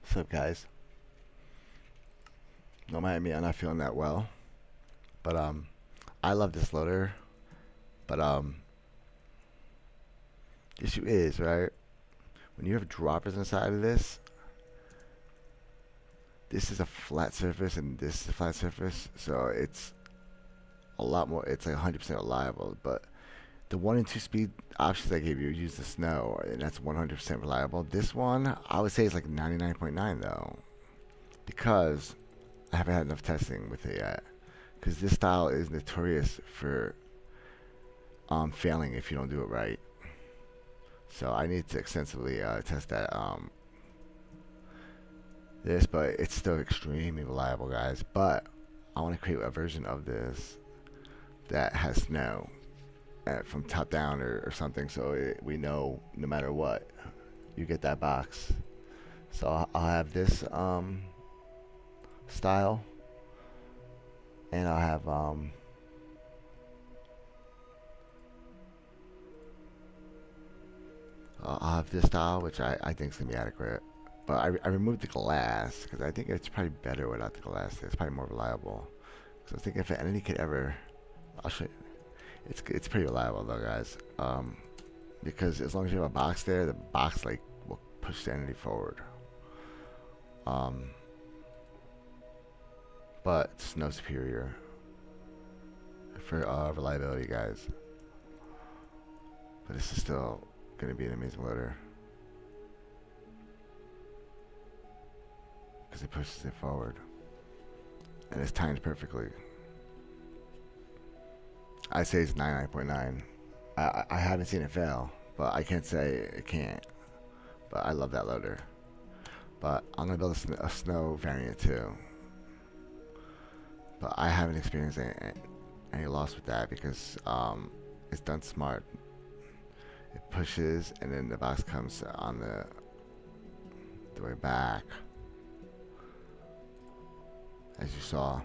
What's up, guys? Don't mind me, I'm not feeling that well. But I love this loader. But the issue is, right? When you have droppers inside of this is a flat surface and this is a flat surface, so it's a lot more. It's like 100% reliable. But the 1 and 2 speed options I gave you use the snow, and that's 100% reliable. This one, I would say, is like 99.9 though, because I haven't had enough testing with it yet. Because this style is notorious for failing if you don't do it right. So I need to extensively test that but it's still extremely reliable, guys. But I want to create a version of this that has snow from top down or something, so we know no matter what, you get that box. So I'll have this style, and I'll have this style, which I think is gonna be adequate. But I removed the glass because I think it's probably better without the glass. It's probably more reliable. So I was thinking if an entity could ever, I'll show you. It's pretty reliable though, guys. Because as long as you have a box there, the box like will push the entity forward. But it's no superior for reliability, guys. But this is still gonna be an amazing loader because it pushes it forward and it's timed perfectly. I say it's 99.9. I haven't seen it fail, but I can't say it can't. But I love that loader. But I'm gonna build a snow variant too. But I haven't experienced any loss with that because it's done smart. It pushes and then the box comes on the way back, as you saw.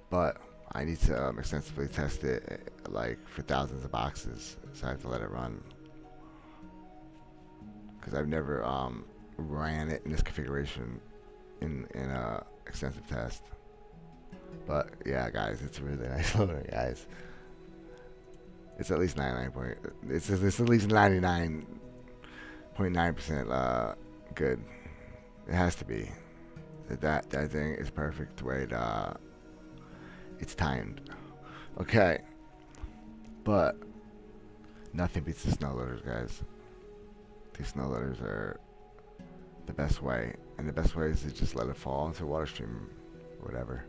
But I need to extensively test it, like for thousands of boxes, so I have to let it run because I've never ran it in this configuration in a extensive test. But yeah, guys, it's a really nice loader, guys. It's at least 99 point. It's at least 99.9% good. It has to be. That thing is perfect the way it's timed. Okay, but nothing beats the snow loaders, guys. These snow loaders are the best way, and the best way is to just let it fall into a water stream, or whatever.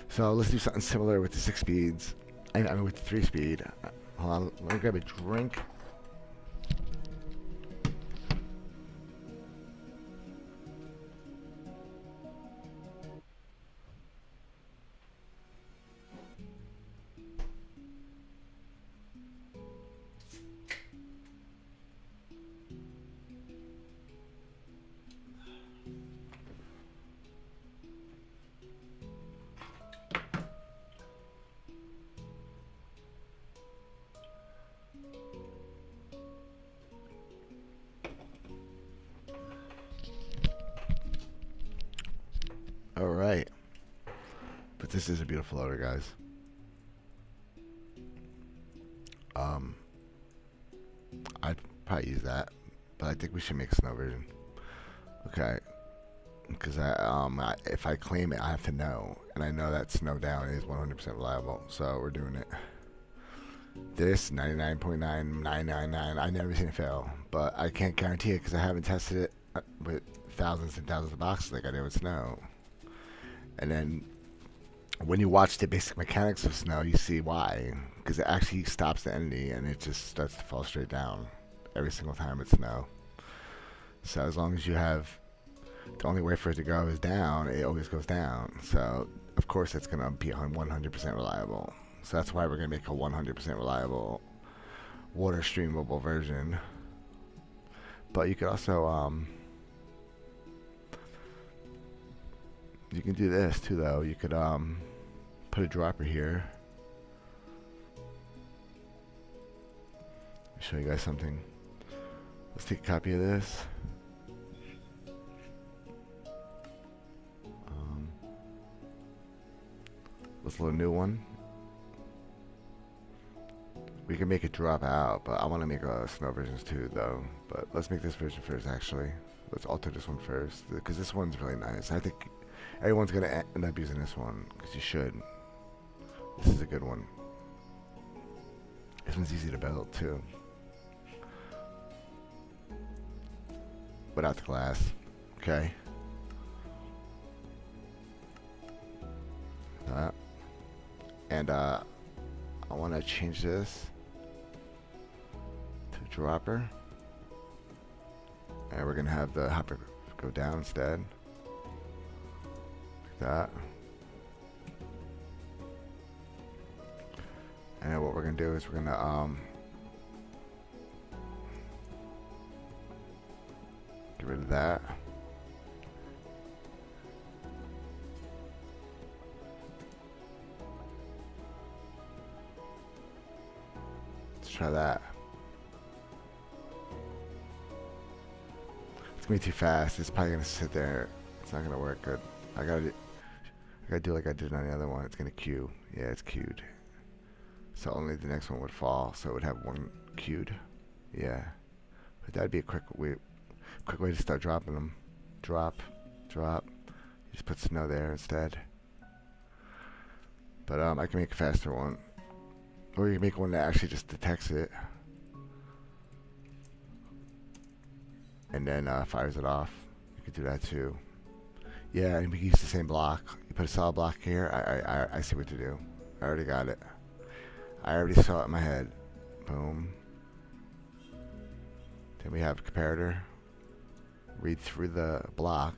So let's do something similar with the 6 speeds. I mean with the 3-speed. Hold on, let me grab a drink. All right, but this is a beautiful loader, guys. I'd probably use that, but I think we should make a snow version. Okay, because if I claim it, I have to know, and I know that snow down is 100% reliable, so we're doing it. This 99.9999, I've never seen it fail, but I can't guarantee it because I haven't tested it with thousands and thousands of boxes like I did with snow. And then when you watch the basic mechanics of snow, you see why. Because it actually stops the entity and it just starts to fall straight down every single time it's snow. So as long as you have, the only way for it to go is down, it always goes down. So of course it's going to be 100% reliable. So that's why we're going to make a 100% reliable water streamable version. But you could also you can do this too, though. You could put a dropper here. Let me show you guys something. Let's take a copy of this. Let's load a new one. We can make it drop out, but I want to make snow versions too, though. But let's make this version first, actually. Let's alter this one first, because this one's really nice. I think everyone's going to end up using this one, because you should. This is a good one. This one's easy to build, too. Without the glass. Okay. That. And, I want to change this to dropper. And we're going to have the hopper go down instead. Like that. And what we're going to do is we're going to get rid of that. Let's try that. It's going to be too fast. It's probably going to sit there. It's not going to work good. I gotta do like I did on the other one. It's going to queue. Yeah, it's queued. So only the next one would fall. So it would have one queued. Yeah. But that'd be a quick way to start dropping them. Drop. You just put snow there instead. But I can make a faster one. Or you can make one that actually just detects it. And then fires it off. You could do that too. Yeah, and we can use the same block. You put a solid block here. I see what to do. I already got it. I already saw it in my head. Boom. Then we have comparator. Read through the block,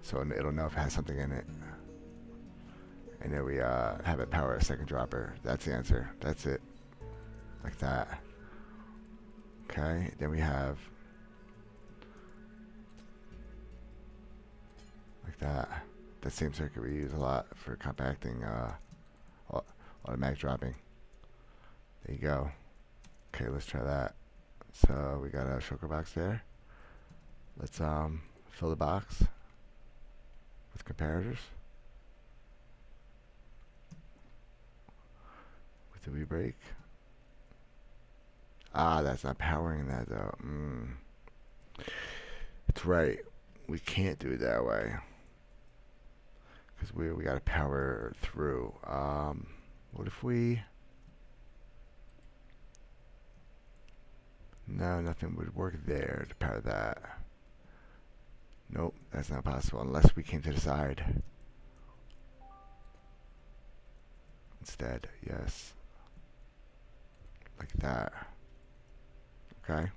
so it'll know if it has something in it. And then we have it power a second dropper. That's the answer. That's it. Like that. Okay. Then we have like that. That same circuit we use a lot for compacting automatic dropping. There you go. Okay, let's try that. So we got a shulker box there. Let's fill the box with comparators. With the V-brake. Ah, that's not powering that though. That's right. We can't do it that way. Because we gotta power through. What if we... No, nothing would work there to power that. Nope, that's not possible unless we came to the side. Instead, yes. Like that. Okay.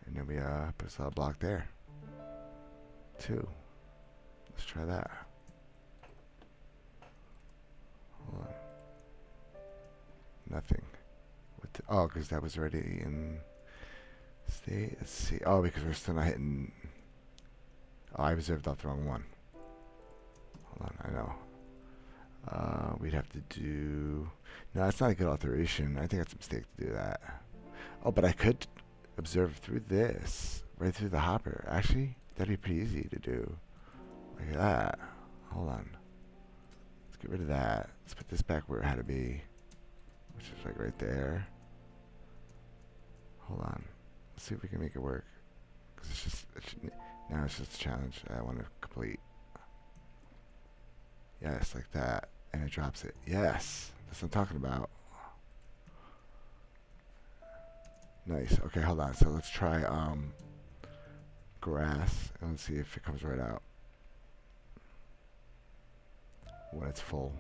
And then we put a solid block there. 2. Let's try that. Hold on. Nothing. Oh, because that was already in state. Let's see. Oh, because we're still not hitting. Oh, I reserved off the wrong one. Hold on, I know. We'd have to do... No, that's not a good alteration. I think that's a mistake to do that. Oh, but I could observe through this. Right through the hopper. Actually, that'd be pretty easy to do. Like that. Hold on. Let's get rid of that. Let's put this back where it had to be. Which is like right there. Hold on. Let's see if we can make it work. Because it's just... now it's just a challenge I want to complete. Yes, like that. And it drops it. Yes! That's what I'm talking about. Nice. Okay, hold on. So let's try grass. And let's see if it comes right out. When it's full.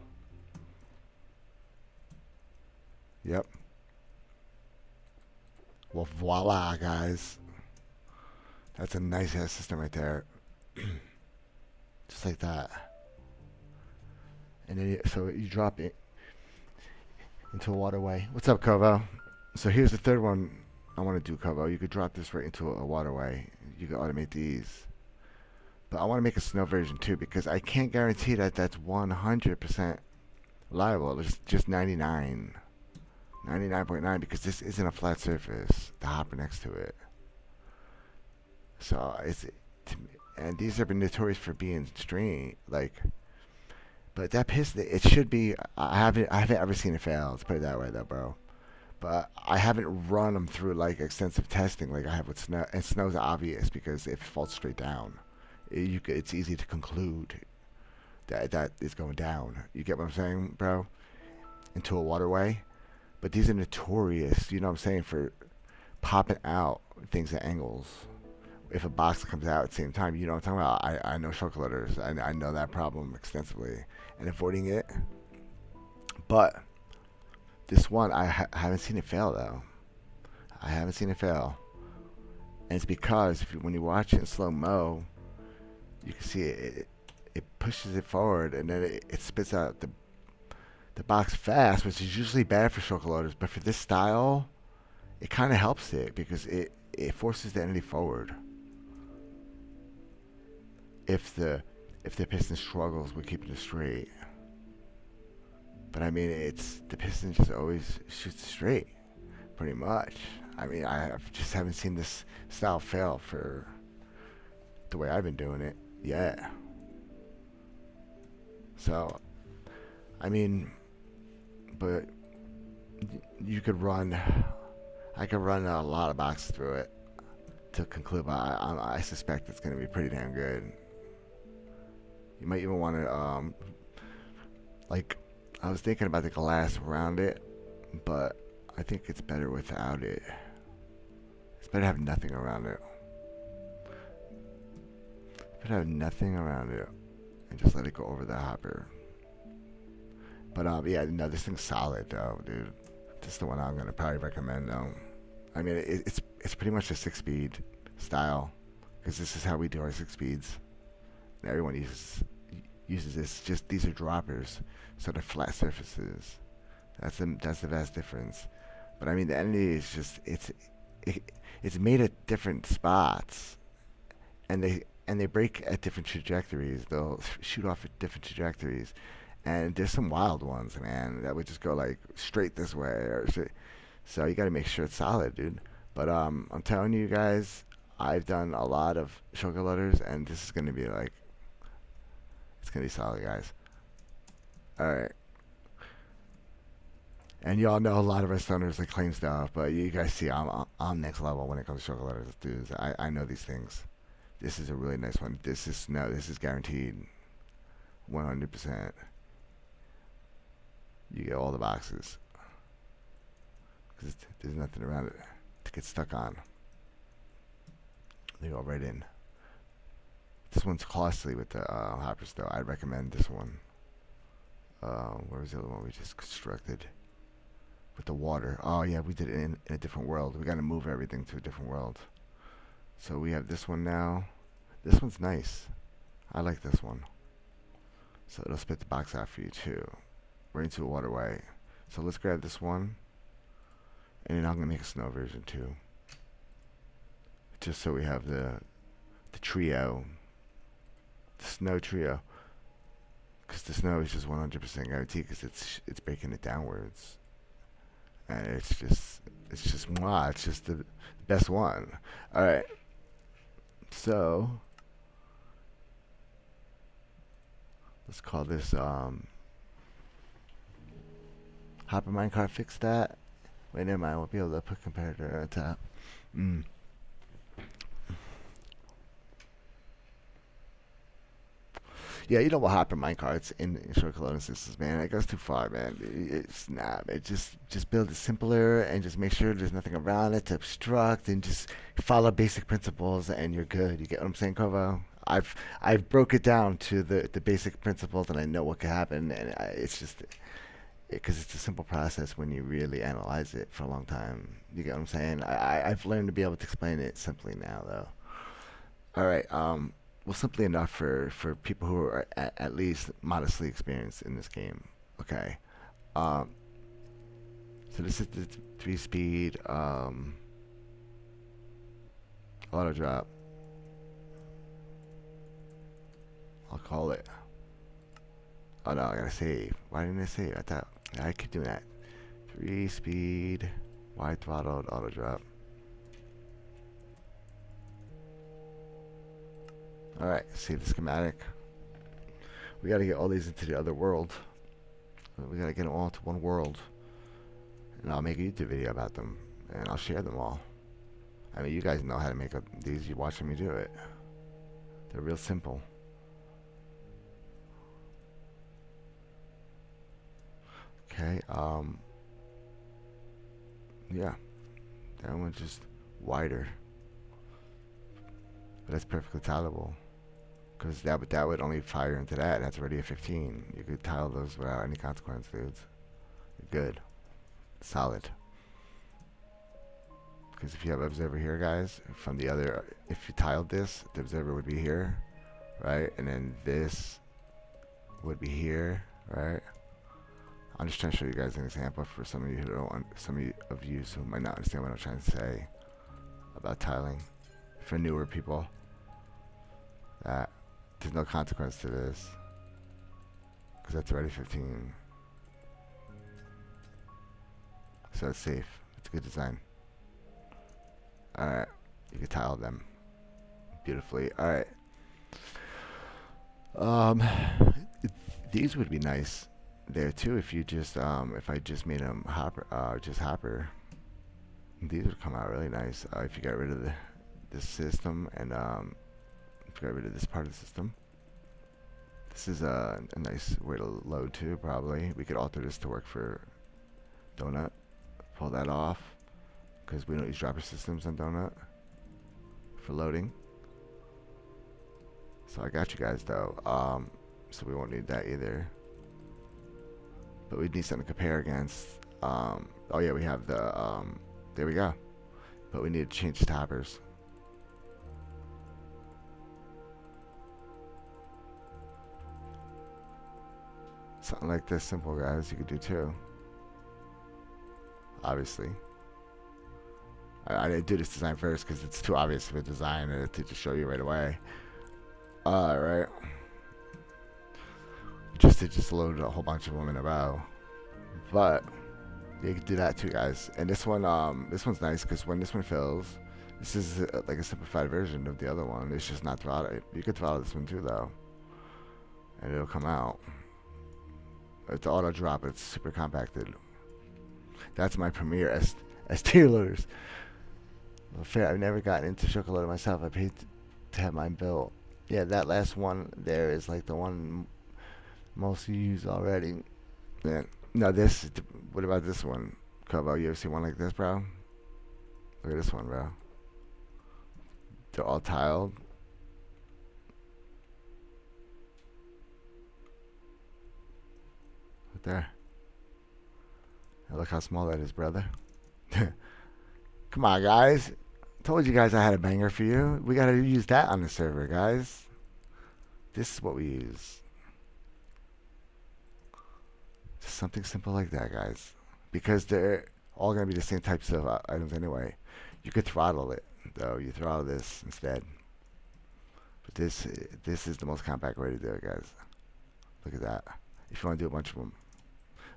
Yep. Well, voila, guys. That's a nice ass system right there. Just like that. And then so you drop it into a waterway. What's up, Kovo? So here's the third one I want to do, Kovo. You could drop this right into a waterway. You can automate these. But I want to make a snow version too, because I can't guarantee that that's 100% reliable. It's just 99.9, because this isn't a flat surface. The hopper next to it. So and these have been notorious for being strange. Like, but that piston, it should be. I haven't ever seen it fail. Let's put it that way, though, bro. But I haven't run them through like extensive testing like I have with snow. And snow's obvious because it falls straight down. It's easy to conclude that is going down. You get what I'm saying, bro? Into a waterway. But these are notorious, you know what I'm saying, for popping out things at angles. If a box comes out at the same time, you know what I'm talking about. I know short loaders. I know that problem extensively and avoiding it. But this one, I haven't seen it fail though. I haven't seen it fail, and it's because when you watch it in slow mo, you can see it pushes it forward, and then it spits out the box fast, which is usually bad for short loaders. But for this style, it kind of helps it because it forces the entity forward. If the piston struggles with keeping it straight. But I mean, it's the piston just always shoots straight, pretty much. I mean, just haven't seen this style fail for the way I've been doing it yet. So, I mean, but you could run. I could run a lot of boxes through it to conclude. But I suspect it's going to be pretty damn good. You might even want to like. I was thinking about the glass around it, but I think it's better without it. It's better to have nothing around it. Better have nothing around it and just let it go over the hopper. But yeah, no, this thing's solid though, dude. This is the one I'm gonna probably recommend though. I mean, it's pretty much a 6-speed style because this is how we do our 6 speeds. And everyone uses this. Just these are droppers, so they're flat surfaces. That's the vast difference. But I mean, the entity is just it's made at different spots, and they break at different trajectories. They'll shoot off at different trajectories, and there's some wild ones, man, that would just go like straight this way or straight. So you got to make sure it's solid, dude. But I'm telling you guys, I've done a lot of sugar loaders, and this is gonna be like. It's gonna be solid, guys. All right. And y'all know a lot of our stoners that claim stuff, but you guys see I'm next level when it comes to chocolate dudes. I know these things. This is a really nice one. This is guaranteed, 100%. You get all the boxes because there's nothing around it to get stuck on. They go right in. This one's costly with the hoppers, though. I'd recommend this one. Where was the other one we just constructed? With the water. Oh, yeah, we did it in a different world. We got to move everything to a different world. So we have this one now. This one's nice. I like this one. So it'll spit the box out for you, too. Right into a waterway. So let's grab this one. And then I'm going to make a snow version, too. Just so we have the trio. The snow trio, because the snow is just 100% guaranteed because it's breaking it downwards, and it's just mwah, it's just the best one. All right, so let's call this hopper minecart. Fix that. Wait, never mind. We'll be able to put comparator on top. Yeah, you know what hopper minecarts in short loading systems, man. It goes too far, man. It's not. It just build it simpler and just make sure there's nothing around it to obstruct and just follow basic principles and you're good. You get what I'm saying, Kovo? I've broke it down to the basic principles and I know what can happen and it's just because it's a simple process when you really analyze it for a long time. You get what I'm saying? I've learned to be able to explain it simply now, though. All right. Well, simply enough for people who are at least modestly experienced in this game. Okay. So this is the 3-speed auto drop. I'll call it. Oh no, I gotta save. Why didn't I save? I thought I could do that. 3-speed wide throttled auto drop. Alright, save the schematic. We gotta get all these into the other world. We gotta get them all into one world. And I'll make a YouTube video about them. And I'll share them all. I mean, you guys know how to make these. You're watching me do it. They're real simple. Okay, yeah. That one's just wider. But that's perfectly tileable. Because that would only fire into that. That's already a 15. You could tile those without any consequence, dudes. You're good. Solid. Because if you have observer here, guys, from the other, if you tiled this, the observer would be here, right? And then this would be here, right? I'm just trying to show you guys an example for some of you who don't, of you who might not understand what I'm trying to say about tiling. For newer people, that there's no consequence to this, because that's already 15. So it's safe. It's a good design. Alright, you can tile them beautifully. Alright. These would be nice there too if you just if I just made them hopper. These would come out really nice if you got rid of this system and if you got rid of this part of the system. This is a nice way to load too. Probably we could alter this to work for Donut. Pull that off, because we don't use dropper systems on Donut for loading. So I got you guys though, so we won't need that either. But we need something to compare against. Oh yeah, we have the, there we go. But we need to change the toppers. Something like this simple, guys, you could do too. Obviously. I didn't do this design first because it's too obvious of a design to just show you right away. Alright. Just load a whole bunch of them in a row. But you can do that too, guys. And this one's nice because when this one fills, this is like a simplified version of the other one. It's just not throttled. You could throttle this one too, though, and it'll come out. It's auto drop. It's super compacted. That's my premier ST loaders. Well, fair. I've never gotten into Chocoloader myself. I paid to have mine built. Yeah, that last one there is like the one most used already. Yeah. No, this. What about this one, Kobo? You ever see one like this, bro? Look at this one, bro. They're all tiled. Right there. Now look how small that is, brother. Come on, guys. Told you guys I had a banger for you. We gotta use that on the server, guys. This is what we use. Just something simple like that, guys. Because they're all gonna be the same types of items anyway. You could throttle it, though. You throttle this instead. But this is the most compact way to do it, guys. Look at that. If you want to do a bunch of them.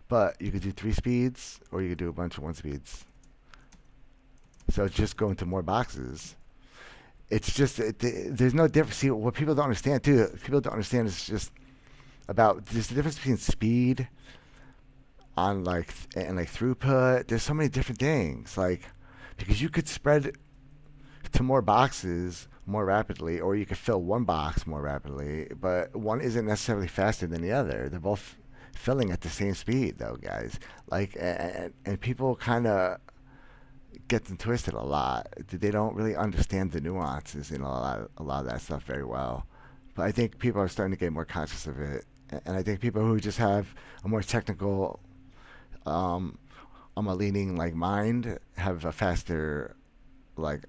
But you could do 3 speeds, or you could do a bunch of 1 speeds. So it's just going to more boxes. It's just, there's no difference. See, what people don't understand, too, people don't understand is just about, there's the difference between speed on, like, and, like, throughput. There's so many different things. Like, because you could spread to more boxes more rapidly, or you could fill one box more rapidly, but one isn't necessarily faster than the other. They're both filling at the same speed, though, guys. Like, and people kind of get them twisted a lot. They don't really understand the nuances in a lot of that stuff very well. But I think people are starting to get more conscious of it, and I think people who just have a more technical, a leaning like mind have a faster, like,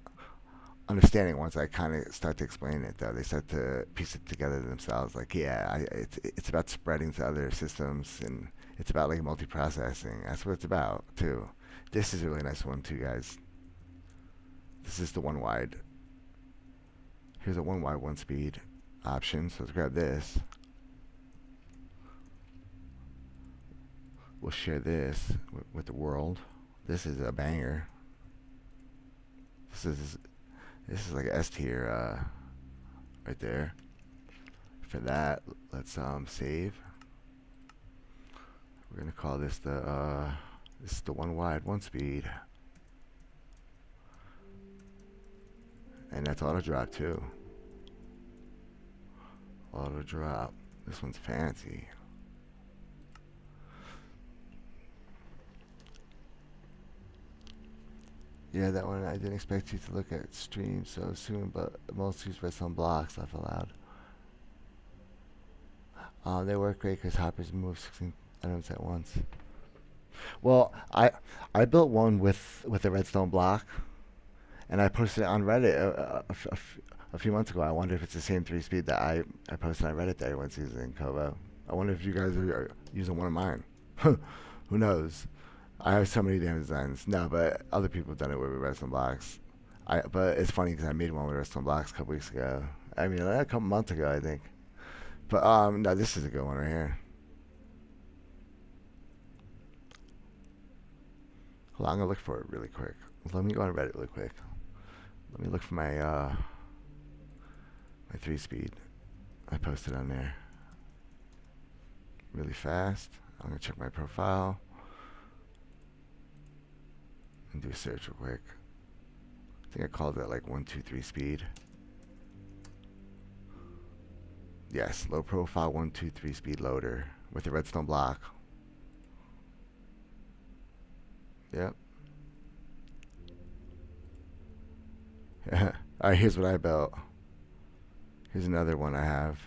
understanding once I kind of start to explain it. Though they start to piece it together themselves. Like, yeah, it's about spreading to other systems, and it's about like multiprocessing. That's what it's about too. This is a really nice one too, guys. This is the 1 wide. Here's a 1 wide 1 speed option. So let's grab this. We'll share this with the world. This is a banger. This is like an S tier right there. for that, let's save. We're gonna call this the one wide, one speed, and that's auto drop too. Auto drop. This one's fancy. Yeah, that one I didn't expect you to look at stream so soon, but most use redstone blocks. Laugh aloud. They work great because hoppers move 16 items at once. Well, I built one with a redstone block, and I posted it on Reddit a few months ago. I wonder if it's the same 3-speed that I posted on Reddit that everyone's using, Kobo. I wonder if you guys are using one of mine. Who knows? I have so many damn designs. No, but other people have done it with redstone blocks. But it's funny because I made one with redstone blocks a couple weeks ago. I mean, a couple months ago, I think. But no, this is a good one right here. Hold on, I'm gonna look for it really quick. Let me go on Reddit really quick. Let me look for my my 3-speed. I posted on there really fast. I'm gonna check my profile and do a search real quick. I think I called it like 123 speed. Yes, low profile 123 speed loader with a redstone block. Yep. Alright, here's what I built. Here's another one I have.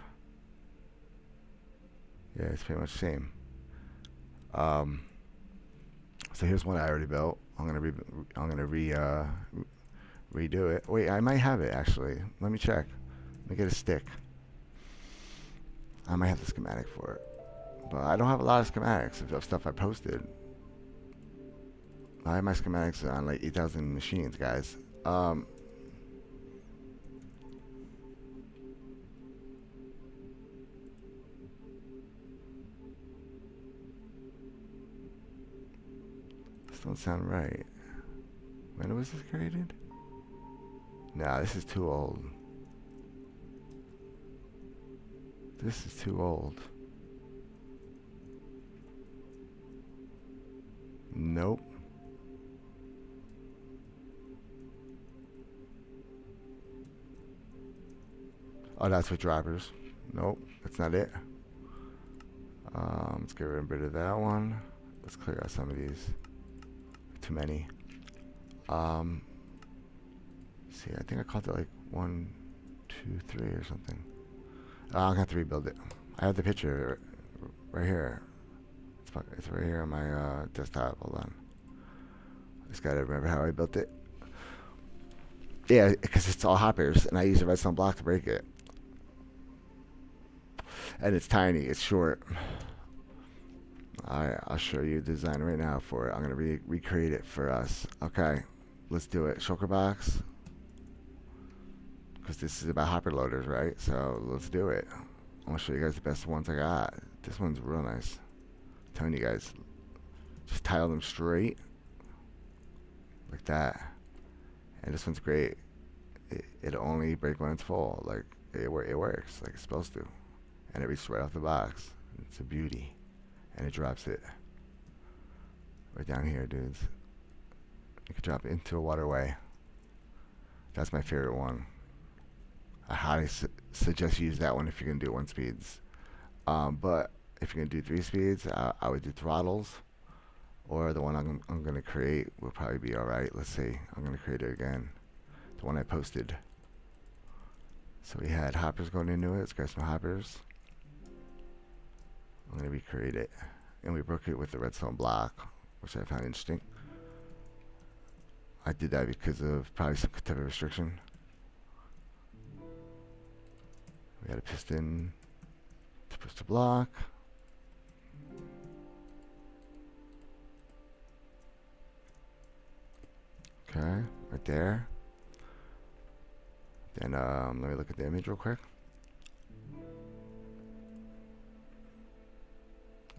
Yeah, it's pretty much the same. So here's one I already built. I'm gonna redo it. Wait, I might have it actually. Let me check. Let me get a stick. I might have the schematic for it, but I don't have a lot of schematics of stuff I posted. I have my schematics on like 8,000 machines, guys. This don't sound right. When was this created? Nah, this is too old. This is too old. Nope. Oh, that's with drivers. Nope, that's not it. Let's get rid of that one. Let's clear out some of these. Too many. See, I think I called it like 1, 2, 3 or something. I'm gonna have to rebuild it. I have the picture right here. It's right here on my desktop. Hold on. I just gotta remember how I built it. Yeah, because it's all hoppers, and I use a redstone block to break it. And it's tiny. It's short. I'll show you the design right now for it. I'm gonna recreate it for us. Okay, let's do it. Shulker box. Because this is about hopper loaders, right? So let's do it. I want to show you guys the best ones I got. This one's real nice. I'm telling you guys, just tile them straight like that, and this one's great. It'll only break when it's full. Like it works like it's supposed to, and it reaches right off the box. It's a beauty, and it drops it right down here, dudes. You can drop it into a waterway. That's my favorite one. I highly suggest you use that one if you're gonna do 1 speeds. But if you're gonna do 3 speeds, I would do throttles, or the one I'm gonna create will probably be all right. Let's see. I'm gonna create it again. The one I posted. So we had hoppers going into it. Let's grab some hoppers. I'm gonna recreate it, and we broke it with the redstone block, which I found interesting. I did that because of probably some type of restriction. We got a piston to push the block. Okay, right there. Then let me look at the image real quick.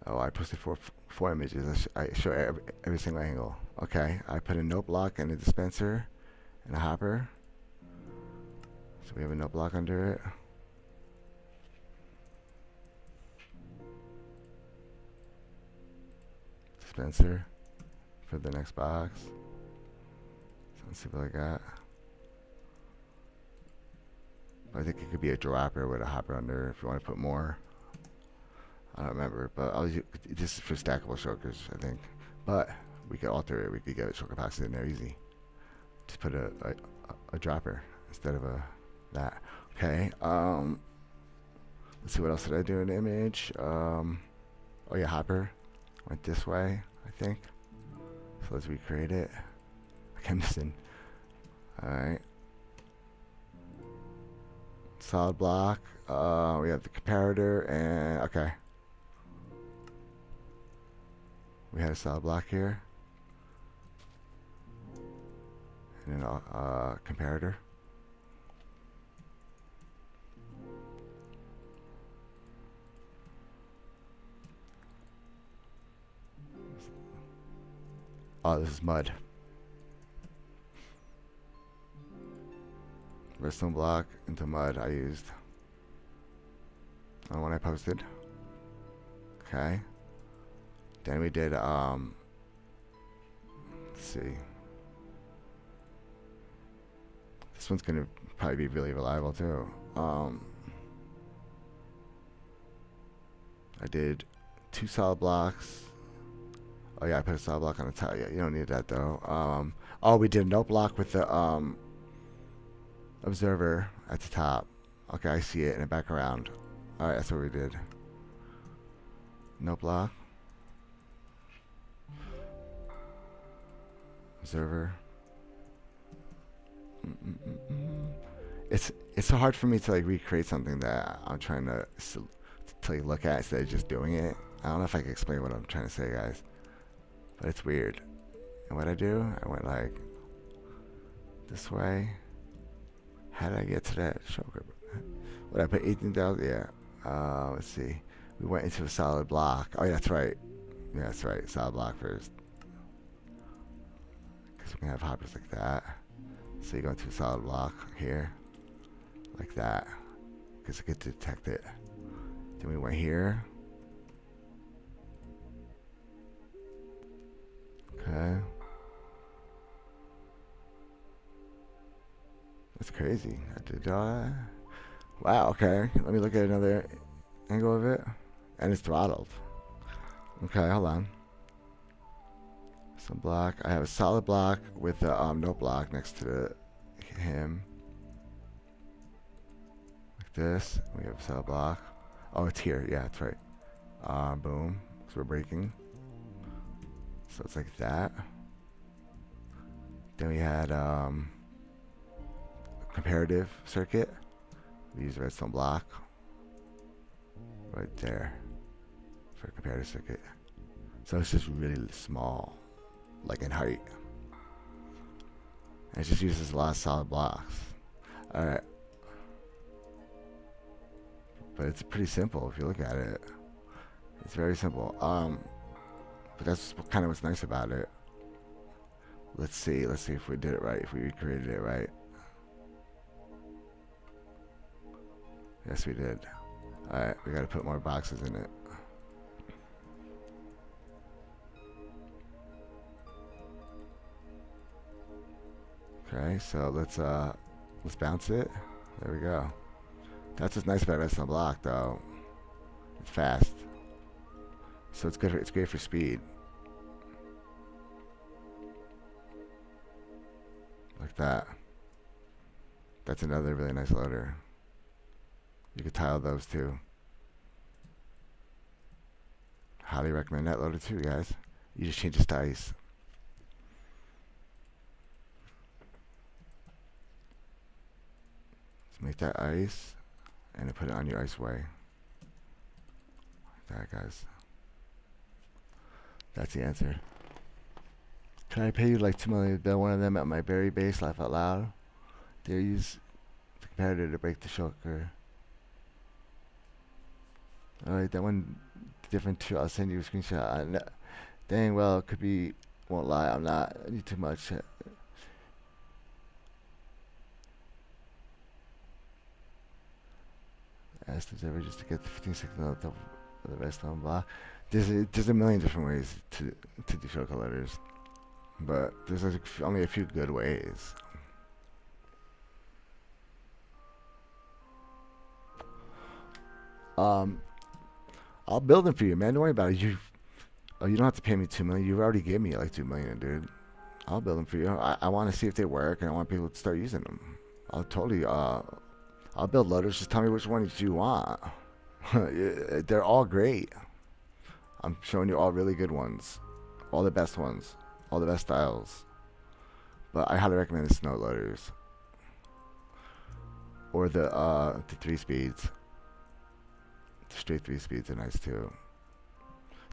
Oh, I posted four images. I show every single angle. Okay, I put a note block and a dispenser and a hopper. So we have a note block under it. dispenser for the next box. Something simple like that. I think it could be a dropper with a hopper under if you want to put more. I don't remember, but this is for stackable shulkers, I think. But we could alter it. We could get shulker boxes in there easy. Just put a dropper instead of that. Okay. Let's see, what else did I do in the image? Oh yeah, hopper went this way, I think. So let's recreate it. Like I'm missing. All right. Solid block. We have the comparator and okay. We had a solid block here. And then comparator. Oh, this is mud. Redstone block into mud I used. On the one I posted. Okay. Then we did let's see. This one's gonna probably be really reliable too. I did 2 solid blocks. Oh yeah, I put a solid block on the top. Yeah, you don't need that though. Oh, we did a note block with the observer at the top. Okay, I see it, and it back around. All right, that's what we did. Note block. Observer. It's so hard for me to like recreate something that I'm trying to like look at instead of just doing it. I don't know if I can explain what I'm trying to say, guys, but it's weird. And what I do, I went like this way. How did I get to that shulker? What I put 18,000? Yeah. Let's see. We went into a solid block. Oh yeah, that's right. Yeah, that's right. Solid block first. Because we can have hoppers like that. So you go into a solid block here, like that, because it could detect it. Then we went here. Okay. That's crazy. I did all that. Wow, okay. Let me look at another angle of it. And it's throttled. Okay, hold on. Some block. I have a solid block with a no block next to him. Like this. We have a solid block. Oh, it's here. Yeah, that's right. Boom. So we're breaking. So it's like that. Then we had comparative circuit. We use redstone block right there for a comparative circuit. So it's just really small, like in height. And it just uses a lot of solid blocks. Alright. But it's pretty simple if you look at it. It's very simple. But that's kind of what's nice about it. Let's see if we did it right, if we recreated it right. Yes, we did. Alright, we gotta put more boxes in it. Okay, so let's bounce it. There we go. That's what's nice about redstone block, though. It's fast, so it's good. It's great for speed. Like that. That's another really nice loader. You could tile those too. Highly recommend that loader too, guys. You just change this to ice. Let's make that ice, and then put it on your ice way. Like that, guys. That's the answer. Can I pay you like $2 million to build one of them at my berry base? Laugh out loud. They use the comparator to break the shulker. Alright, that one different too. I'll send you a screenshot. Dang, well, it could be. Won't lie, I'm not. I need too much. Asked observer just to get the 15 second the rest on block. There's a million different ways to do shortcut letters, but there's like only a few good ways. Um, I'll build them for you, man. Don't worry about it. You don't have to pay me 2 million. You've already gave me like 2 million, dude. I'll build them for you. I want to see if they work, and I want people to start using them. I'll totally. I'll build loaders. Just tell me which ones you want. They're all great. I'm showing you all really good ones, all the best ones, all the best styles. But I highly recommend the snow loaders or the 3 speeds. The straight 3 speeds are nice too.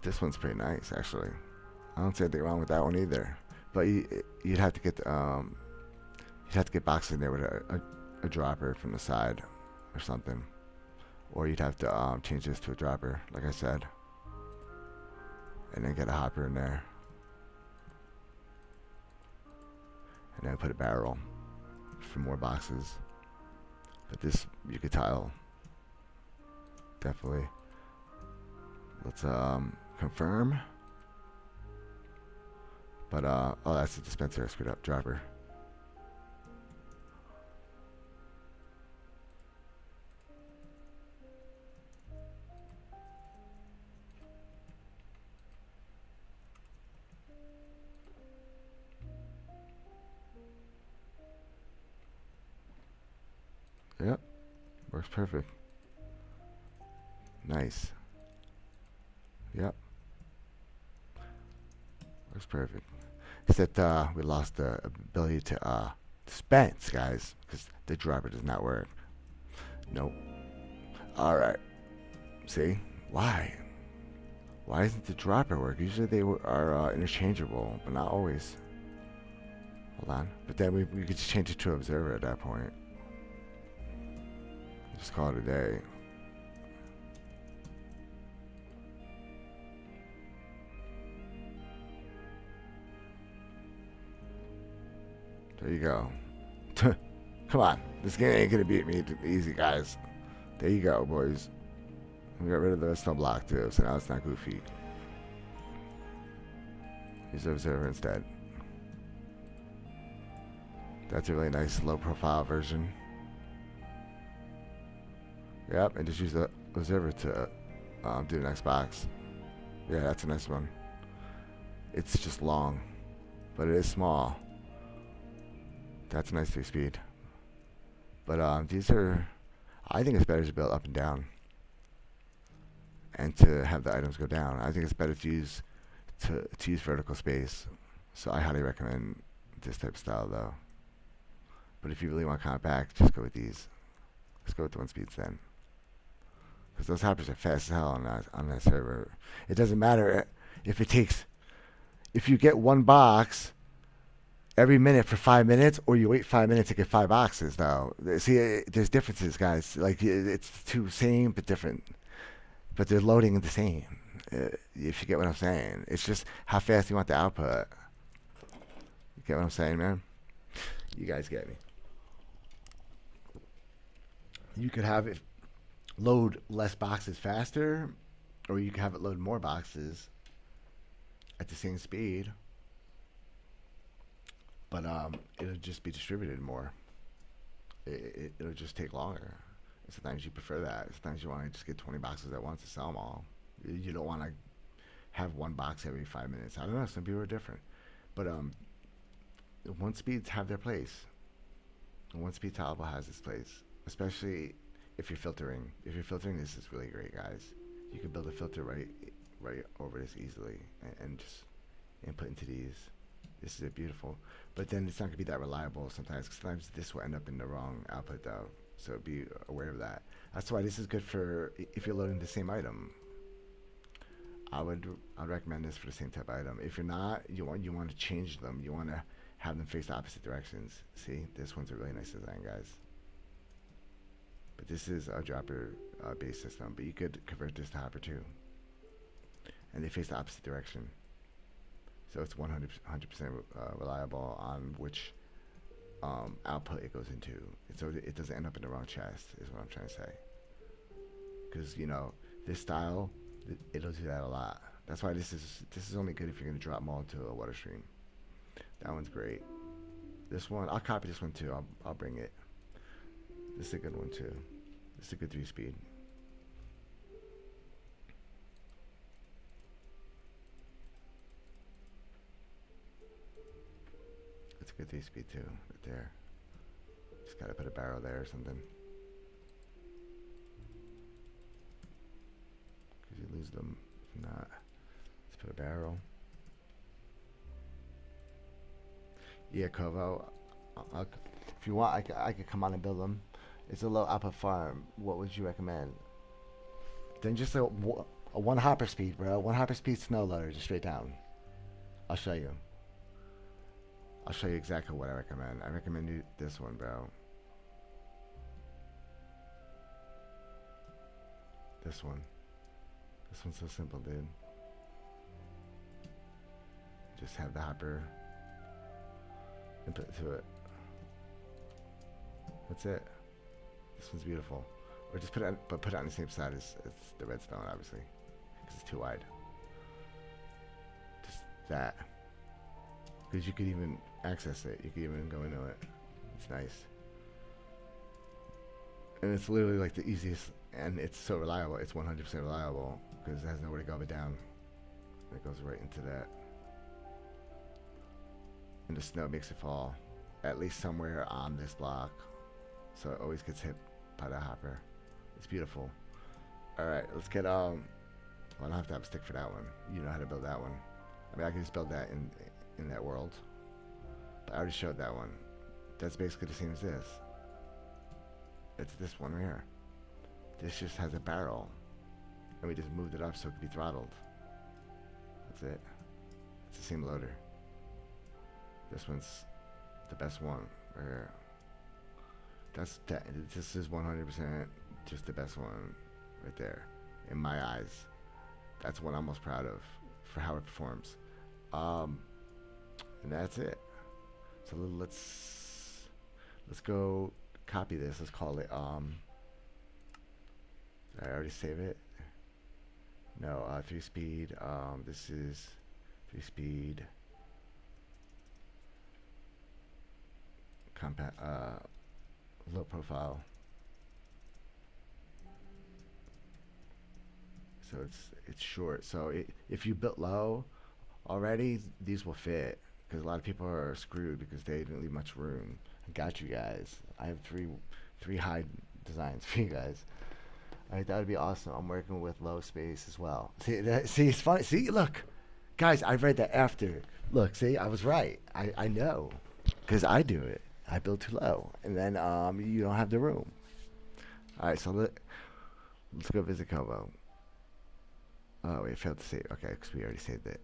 This one's pretty nice actually. I don't see anything wrong with that one either. But you'd have to get boxes in there with a dropper from the side or something, or you'd have to change this to a dropper, like I said, and then get a hopper in there, and then put a barrel for more boxes. But this you could tile definitely. Let's confirm. But oh, that's the dispenser. Screwed up. Dropper. Yep. Works perfect. Nice. Yep. Works perfect. Except we lost the ability to dispense, guys, because the dropper does not work. Nope. Alright. See? Why? Why doesn't the dropper work? Usually they are interchangeable, but not always. Hold on. But then we could just change it to observer at that point. Just call it a day. There you go. Come on. This game ain't gonna beat me easy, guys. There you go, boys. We got rid of the redstone block too, so now it's not goofy. Use observer instead. That's a really nice low profile version. Yep, and just use the observer to do the next box. Yeah, that's a nice one. It's just long, but it is small. That's a nice 3-speed. But these are, I think it's better to build up and down, and to have the items go down. I think it's better to use vertical space. So I highly recommend this type of style though. But if you really want compact, just go with these. Let's go with the 1-speeds then. Because those hoppers are fast as hell on that server. It doesn't matter if you get one box every minute for 5 minutes, or you wait 5 minutes to get 5 boxes. Though, see, there's differences, guys. Like it's two same but different, but they're loading the same. If you get what I'm saying, it's just how fast you want the output. You get what I'm saying, man? You guys get me. You could have it load less boxes faster, or you could have it load more boxes at the same speed, but it'll just be distributed more. It'll just take longer. And sometimes you prefer that. Sometimes you want to just get 20 boxes at once to sell them all. You don't want to have one box every 5 minutes. I don't know. Some people are different, but 1-speeds have their place. The 1-speed toggle has its place, especially if you're filtering. If you're filtering, this is really great, guys. You can build a filter right over this easily, and just input into these. This is beautiful, but then it's not gonna be that reliable sometimes. Sometimes this will end up in the wrong output though, so be aware of that. That's why this is good for if you're loading the same item. I'd recommend this for the same type of item. If you're not, you want to change them. You want to have them face the opposite directions. See, this one's a really nice design, guys. But this is a dropper based system, but you could convert this to hopper too. And they face the opposite direction. So it's 100% reliable on which output it goes into. So it doesn't end up in the wrong chest, is what I'm trying to say. Because, you know, this It'll do that a lot. That's why this is only good if you're gonna drop them all into a water stream. That one's great. This one, I'll copy this one too. I'll bring it. This is a good one too. This is a good 3-speed. It's a good 3-speed too, right there. Just gotta put a barrel there or something. Cause you lose them. If not, let's put a barrel. Yeah, Kovo. If you want, I could come on and build them. It's a low output farm. What would you recommend? Then just a one hopper speed, bro. One hopper speed snow loader, just straight down. I'll show you. I'll show you exactly what I recommend. I recommend you this one, bro. This one. This one's so simple, dude. Just have the hopper and put it to it. That's it. This one's beautiful. Or just put it on the same side as the redstone, obviously, because it's too wide. Just that. Because you could even access it. You could even go into it. It's nice. And it's literally like the easiest, and it's so reliable. It's 100% reliable because it has nowhere to go but down. It goes right into that. And the snow makes it fall at least somewhere on this block. So it always gets hit by the hopper. It's beautiful. Alright, let's get well, I don't have to have a stick for that one. You know how to build that one. I mean, I can just build that in that world. But I already showed that one. That's basically the same as this. It's this one right here. This just has a barrel. And we just moved it up so it could be throttled. That's it. It's the same loader. This one's the best one right here. This is 100% just the best one right there in my eyes. That's what I'm most proud of for how it performs. And that's it. So let's go copy this. Let's call it did I already save it? No, 3-speed. This is 3-speed compact, low profile. So it's short. So if you built low already, these will fit. Because a lot of people are screwed because they didn't leave much room. I got you guys. I have three high designs for you guys. All right, that would be awesome. I'm working with low space as well. See, it's funny. See, look, guys, I read that after. Look, see, I was right. I know, because I do it. I build too low, and then you don't have the room. All right, so let's go visit Kobo. Oh, wait, failed to save. Okay, because we already saved it.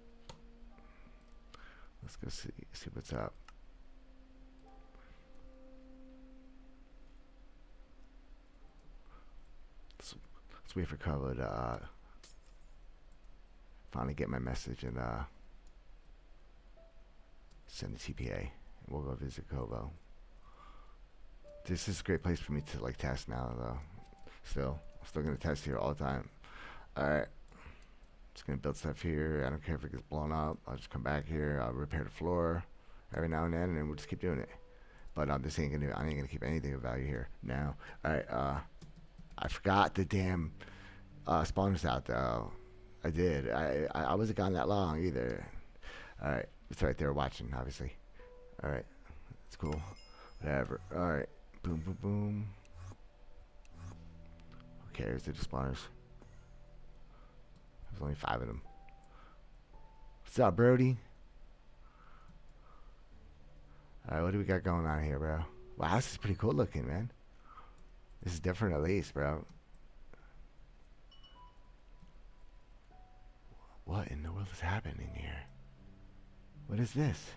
Let's go see what's up. Let's wait for Kobo to finally get my message and send the TPA. And we'll go visit Kobo. This is a great place for me to like test now, though. I'm still gonna test here all the time. All right. Just gonna build stuff here. I don't care if it gets blown up. I'll just come back here. I'll repair the floor every now and then, and we'll just keep doing it. But I ain't gonna keep anything of value here now. All right. I forgot the damn spawners out though. I did. I wasn't gone that long either. All right. It's right there watching, obviously. All right. It's cool. Whatever. All right. Boom, boom, boom. Who cares? They're just spawners. There's only 5 of them. What's up, Brody? Alright, what do we got going on here, bro? Wow, this is pretty cool looking, man. This is different at least, bro. What in the world is happening here? What is this?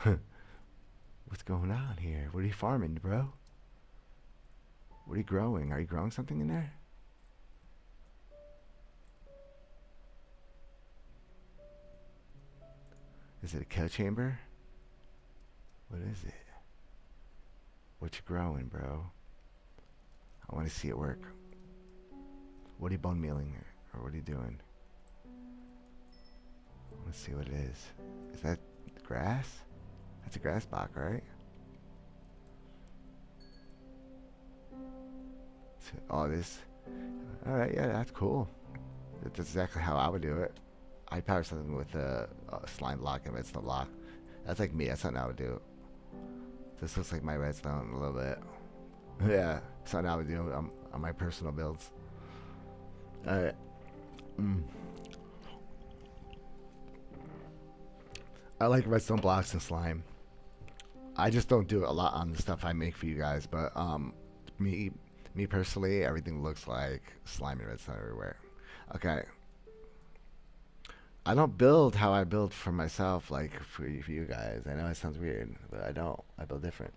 What's going on here? What are you farming, bro? What are you growing? Are you growing something in there? Is it a kill chamber? What is it? What you growing, bro? I want to see it work. What are you bone mealing or what are you doing? Let's see what it is. Is that grass? That's a grass block, right? Oh, this. All right, yeah, that's cool. That's exactly how I would do it. I'd power something with a slime block and redstone block. That's like me. That's something I would do. This looks like my redstone a little bit. Yeah, something I would do on my personal builds. All right. Mm. I like redstone blocks and slime. I just don't do it a lot on the stuff I make for you guys, but me me personally, everything looks like slime and redstone everywhere. Okay, I don't build how I build for myself, like for you guys. I know it sounds weird, but I don't. I build different.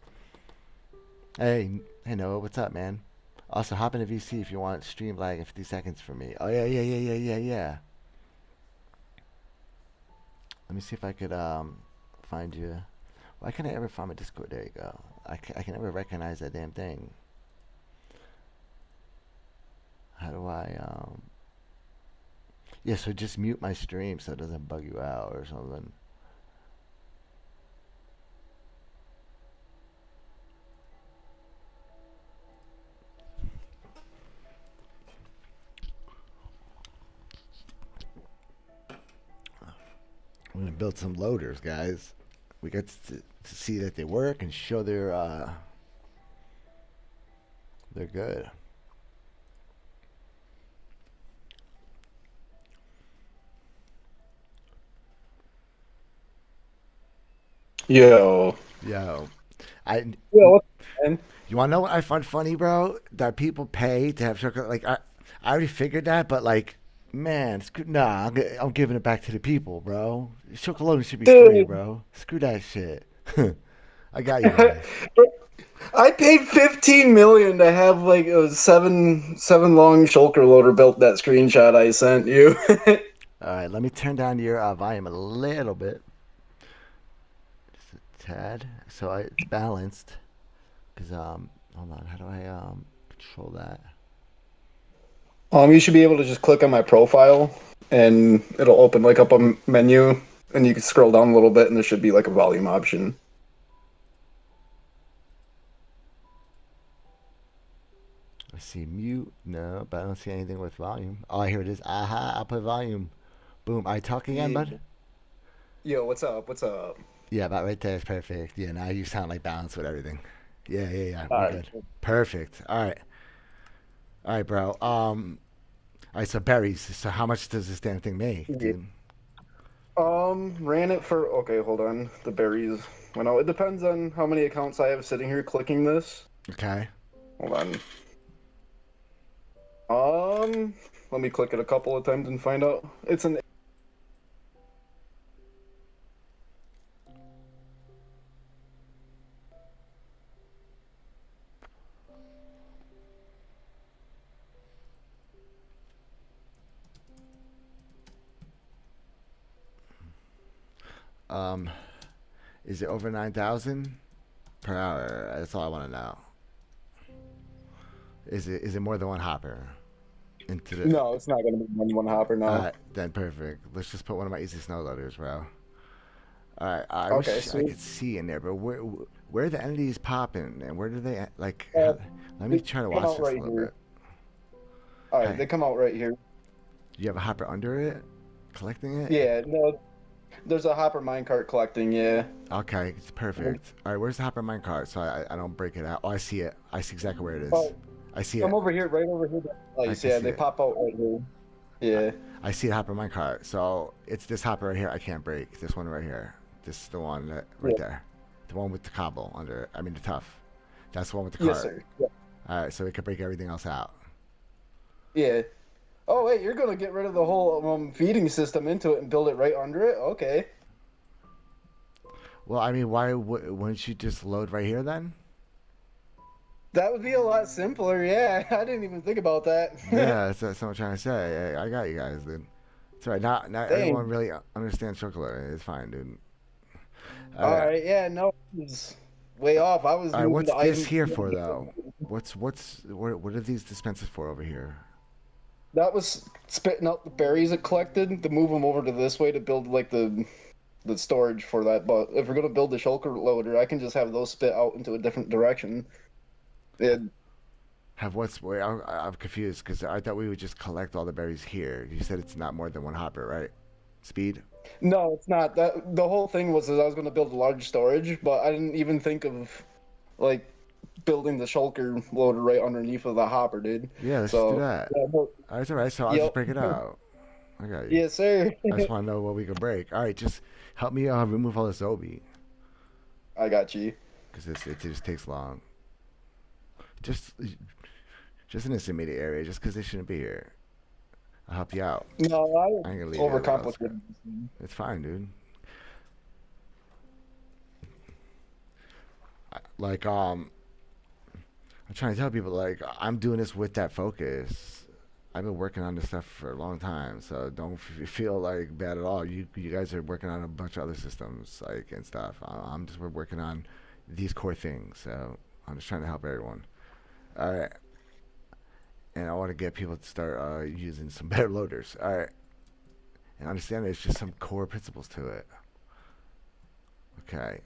Hey Noah, what's up, man? Also, hop into VC if you want stream lag in 50 seconds for me. Oh yeah. Let me see if I could find you. Why can't I ever find my Discord? There you go. I can never recognize that damn thing. How do I Yeah, so just mute my stream so it doesn't bug you out or something. I'm gonna build some loaders, guys. We got to see that they work and show they're good. Yo. Yo, I Yo, what's up, man? you wanna know what I find funny, bro? That people pay to have chocolate. Like I already figured that, but like, man, nah, I'm giving it back to the people, bro. Chocolate should be free, Dude, bro. Screw that shit. I got you guys. I paid 15 million to have like a seven long shulker loader built that screenshot I sent you. All right, let me turn down your volume a little bit, just a tad, so it's balanced. Cause hold on, how do I control that? You should be able to just click on my profile and it'll open like up a menu and you can scroll down a little bit and there should be like a volume option. I see mute. No, but I don't see anything with volume. Oh, here it is. Aha, I'll put volume. Boom. I talk again, Yeah. bud? Yo, what's up? What's up? Yeah, about right there is perfect. Yeah, now you sound like balanced with everything. Yeah. All We're right. good. Perfect. All right, bro. All right. So berries. So how much does this damn thing make, Yeah. dude? Ran it for okay, hold on. The berries went out. It depends on how many accounts I have sitting here clicking this. Okay. Hold on. Um, Let me click it a couple of times and find out. It's an Um, is it over 9,000 per hour? That's all I want to know. Is it more than one hopper into the? no, it's not gonna be one hopper now. Then perfect. Let's just put one of my easy snow loaders, bro. All right. I Okay, wish I so could see in there, but where are the entities popping and where do they like? uh, Let me they try to come watch out this a right little here. bit. All right, Hey, they come out right here. do you have a hopper under it, collecting it? Yeah, no, there's a hopper minecart collecting. Yeah, Okay, it's perfect. All right, where's the hopper minecart so I don't break it out? Oh, I see it. I see exactly where it is. oh, I see come it. over here, right over here. I Place. can Yeah, see they it. pop out right here. I, Yeah, I see the hopper minecart. So it's this hopper right here. I can't break. This one right here. This is the one right yeah. there. The one with the cobble under it. I mean the tough. That's the one with the Yes, cart. sir. Yeah. All right, so we can break everything else out. Yeah. Oh wait, you're gonna get rid of the whole feeding system into it and build it right under it? Okay. Well, I mean, why wouldn't you just load right here then? That would be a lot simpler. Yeah, I didn't even think about that. Yeah, that's what I'm trying to say. I got you guys, dude. It's all right. Not everyone Dang. really understands chocolate. It's fine, dude. All All right. right. Yeah. No, it was way off. I was All right. moving What's the this items. here for though? What are these dispensers for over here? that was spitting out the berries it collected to move them over to this way to build like the storage for that. But if we're gonna build the shulker loader, I can just have those spit out into a different direction. And Have what's? Wait, I'm confused because I thought we would just collect all the berries here. You said it's not more than one hopper, right? Speed. no, it's not. That the whole thing was that I was gonna build a large storage, but I didn't even think of like building the shulker loader right underneath of the hopper, dude. Yeah, let's just do So that. yeah, but, All right. So I'll just yep, break it out. I got you. yes, sir. I just want to know what we can break. All right, just help me remove all this obi I got you. because it just takes long. Just just in this immediate area, just because they shouldn't be here. I'll help you out. No, I I ain't gonna leave you everywhere else. overcomplicated. It's fine, dude. Like I'm trying to tell people like I'm doing this with that focus. I've been working on this stuff for a long time, so don't feel like bad at all. You guys are working on a bunch of other systems like and stuff. I'm just we're working on these core things, so I'm just trying to help everyone. All right, and I want to get people to start using some better loaders. All right, and understand there's just some core principles to it. Okay.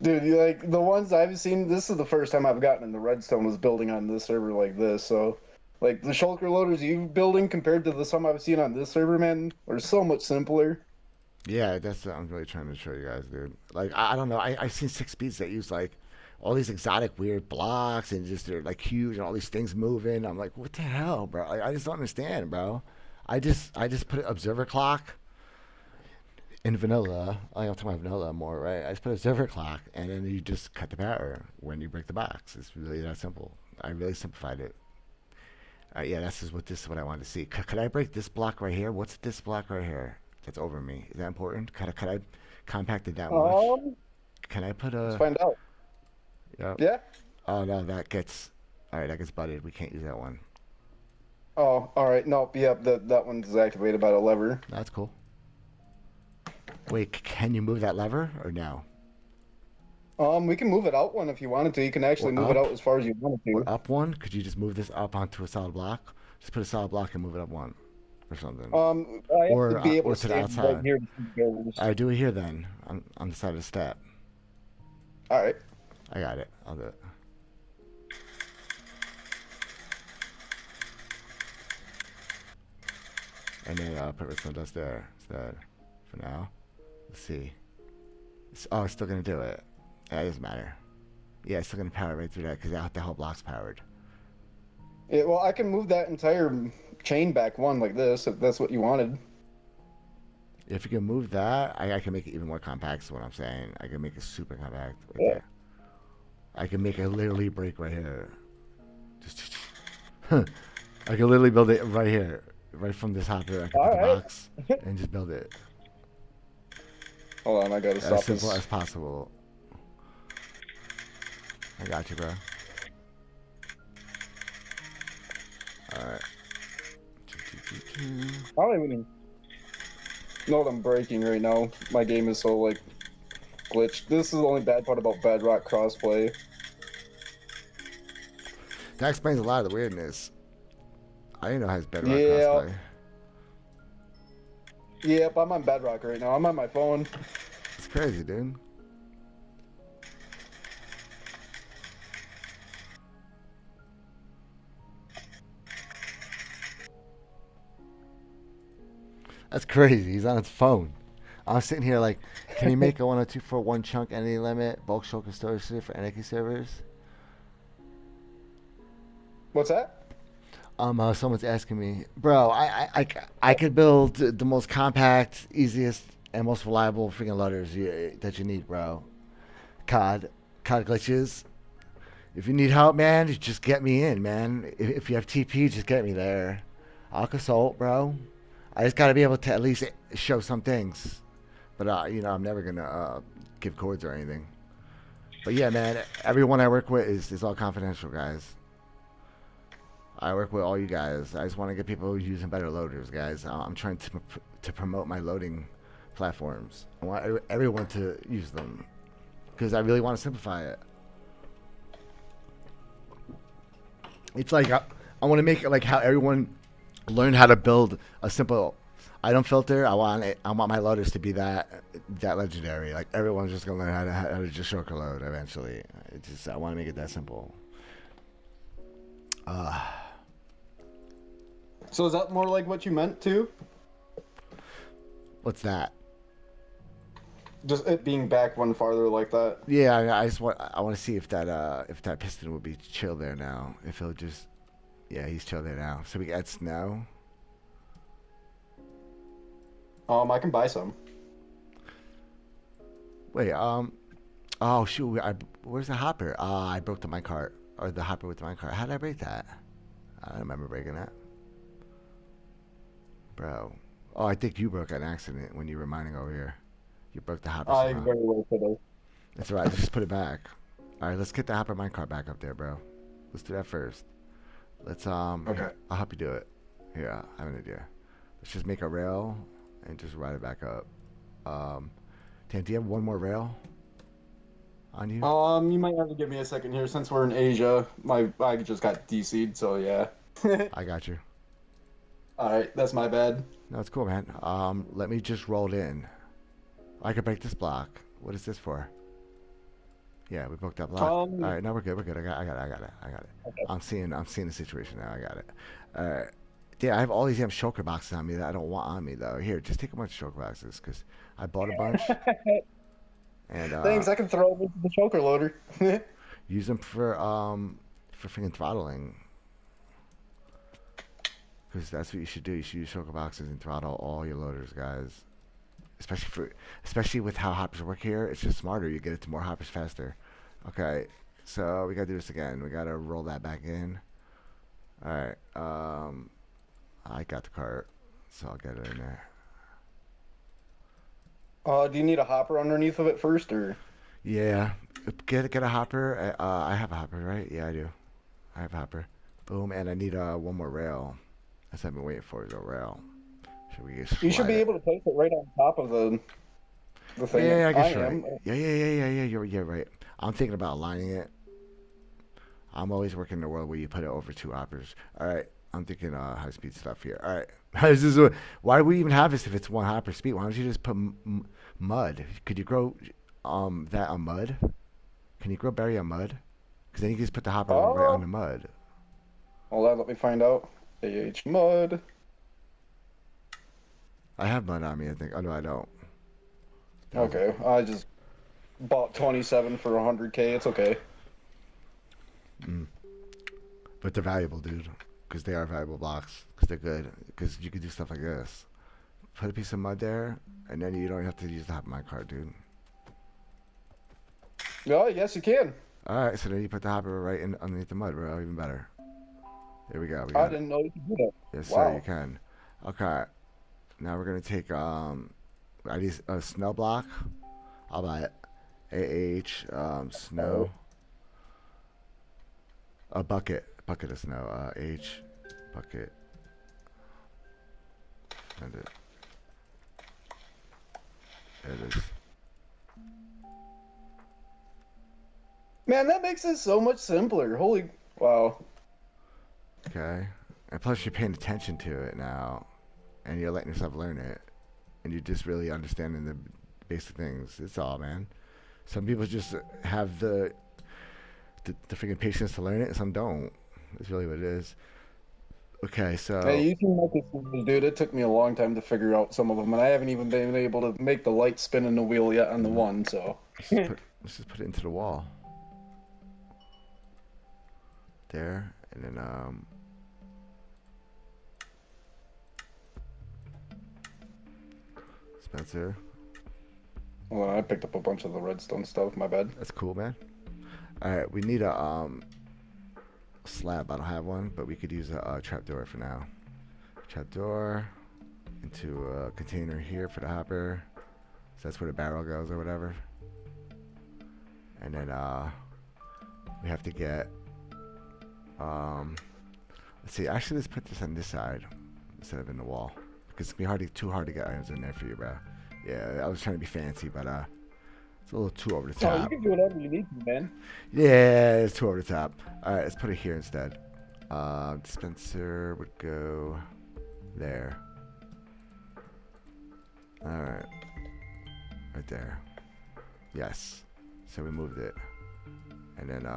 Dude, like the ones I've seen, this is the first time I've gotten into Redstone was building on this server like this. So, like the shulker loaders you building compared to the some I've seen on this server, man, are so much simpler. Yeah, that's what I'm really trying to show you guys, dude. Like I don't know. I've seen six speeds that use like all these exotic weird blocks and just they're like huge and all these things moving. I'm like, what the hell, bro? Like, I just don't understand, bro. I just put an observer clock in vanilla. I don't talk about vanilla more, right? I just put a observer clock and then you just cut the power when you break the box. It's really that simple. I really simplified it. Yeah, this is what I wanted to see. Could I break this block right here? What's this block right here? That's over me. Is that important? Could I compact it that much? Um, Can I put let's a? find out. Yep. Yeah. Oh no, that gets. All right, that gets butted. We can't use that one. Oh, all right. Nope. Yep. That one's activated by the lever. That's cool. Wait, can you move that lever or no? We can move it out one if you wanted to. You can Or actually move it up? out as far as you wanted Or to. up one? Could you just move this up onto a solid block? Just put a solid block and move it up one, or something. I have to be able Or to to the stand right outside. here to see goes. All right, do it here then, on the side of the step. All right. I got it. I'll do it. And then put redstone dust there instead. For now. Let's see. It's still gonna do it. Yeah, it doesn't matter. Yeah, it's still gonna power right through that because the whole block's powered. Yeah, well, I can move that entire chain back one like this if that's what you wanted. If you can move that, I can make it even more compact. Is what I'm saying. I can make it super compact right Yeah. there. I can make it literally break right here. Just, I can literally build it right here, right from this hopper. I can All put the right. box and just build it Hold on, I gotta as stop simple this. as possible. I got you, bro. All right. I don't even know what I'm breaking right now. My game is so like glitched. This is the only bad part about Bedrock crossplay. That explains a lot of the weirdness. I didn't know it has bedrock Yeah, crossplay. yep, I'm on Bedrock right now. I'm on my phone. It's crazy, dude. That's crazy. He's on his phone. I'm sitting here like, can you make a 102 one chunk entity limit bulk shulker storage for NX servers? What's that? Someone's asking me, bro. I could build the most compact, easiest, and most reliable freaking loaders that you need, bro. COD, COD glitches. If you need help, man, just get me in, man. If you have TP, just get me there. I'll consult, bro. I just gotta be able to at least show some things. But I'm never gonna give codes or anything. But yeah, man, everyone I work with is all confidential, guys. I work with all you guys. I just want to get people using better loaders, guys. I'm trying to promote my loading platforms. I want everyone to use them because I really want to simplify it. It's like I want to make it like how everyone learned how to build a simple item filter. I want my loaders to be that legendary. Like everyone's just gonna learn how to just shulker load eventually. I want to make it that simple. So is that more like what you meant too? What's that? Just it being back one farther like that. Yeah, I want to see if that piston would be chill there now. If he'll just yeah, he's chill there now. So we can add snow. I can buy some. Wait, oh shoot, where's the hopper? I broke the minecart or the hopper with the minecart. How did I break that? I don't remember breaking that, bro. Oh, I think you broke an accident when you were mining over here. You broke the hopper I somehow. very well could have. That's all right. Just put it back. All right, let's get the hopper minecart back up there, bro. Let's do that first. Let's Okay. I'll help you do it. Here, I have an idea. Let's just make a rail and just ride it back up. Dan, do you have one more rail on you? You might have to give me a second here since we're in Asia. I just got DC'd, so yeah. I got you. All right, that's my bad. No, it's cool, man. Let me just roll it in. I could break this block. What is this for? Yeah, we broke that block. All right, now we're good. We're good. I got it. Okay. I'm seeing the situation now. I got it. All right. Yeah, I have all these damn shulker boxes on me that I don't want on me though. Here, just take a bunch of shulker boxes because I bought a bunch. And Thanks, I can throw them into the choker loader. use them for freaking throttling. Because that's what you should do. You should use shulker boxes and throttle all your loaders, guys. Especially with how hoppers work here, it's just smarter. You get it to more hoppers faster. Okay, so we gotta do this again. We gotta roll that back in. All right. I got the cart, so I'll get it in there. Do you need a hopper underneath of it first, or? Yeah, get a hopper. I have a hopper, right? Yeah, I do. I have a hopper. Boom, and I need one more rail. That's what I've been waiting for is a rail. Should we just You should be slide it? able to place it right on top of the thing. Yeah, I guess you're am. right. Yeah. You're right. I'm thinking about aligning it. I'm always working in a world where you put it over two hoppers. All right. I'm thinking high speed stuff here. All right. Why do we even have this if it's one hopper speed? Why don't you just put mud? Could you grow that on mud? Can you grow berry on mud? Because then you can just put the hopper right on the mud. Hold on, let me find out. AH mud. I have mud on me, I think. Oh, no, I don't. Okay, I just bought 27 for 100K. It's okay. But they're valuable, dude. Because they are valuable blocks. Because they're good. Because you can do stuff like this. Put a piece of mud there, and then you don't have to use the hopper minecart, dude. Oh, yes, you can. Alright, so then you put the hopper right in underneath the mud, bro. Even better. There we go. We I got it. didn't know you could do that. Yes, Wow. sir, you can. Okay. Now we're going to take I need a snow block. I'll buy it. Snow. A bucket. Bucket of snow. Bucket. Send it. There it is. Man, that makes it so much simpler. Holy wow. Okay. And plus you're paying attention to it now. And you're letting yourself learn it. And you're just really understanding the basic things. It's all, man. Some people just have the freaking patience to learn it, and some don't. That's really what it is. Okay, so Hey, you seem like this dude. It took me a long time to figure out some of them, and I haven't even been able to make the light spin in the wheel yet on the one, so. let's just put it into the wall. There, and then Spencer. Well, I picked up a bunch of the redstone stuff. My bad. That's cool, man. All right, we need a slab. I don't have one, but we could use a trapdoor for now. Trapdoor into a container here for the hopper. So that's where the barrel goes or whatever. And then we have to get let's see. Actually, let's put this on this side instead of in the wall because it's gonna be too hard to get items in there for you, bro. Yeah, I was trying to be fancy, but it's a little too over the top. Oh, you can do whatever you need to, man. Yeah, it's too over the top. All right, let's put it here instead. Dispenser would go there. Alright. Right there. Yes. So we moved it. And then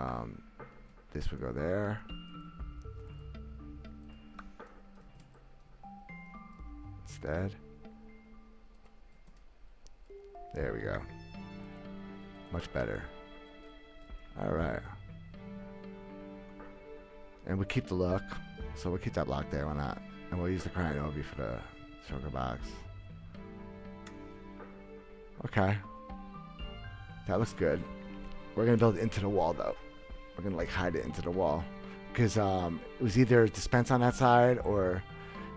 this would go there. Instead. There we go. Much better. Alright. And we keep the look. So we'll keep that block there, why not? And we'll use the crying Obi for the sugar box. Okay. That looks good. We're gonna build it into the wall though. We're gonna like hide it into the wall. Because it was either dispense on that side or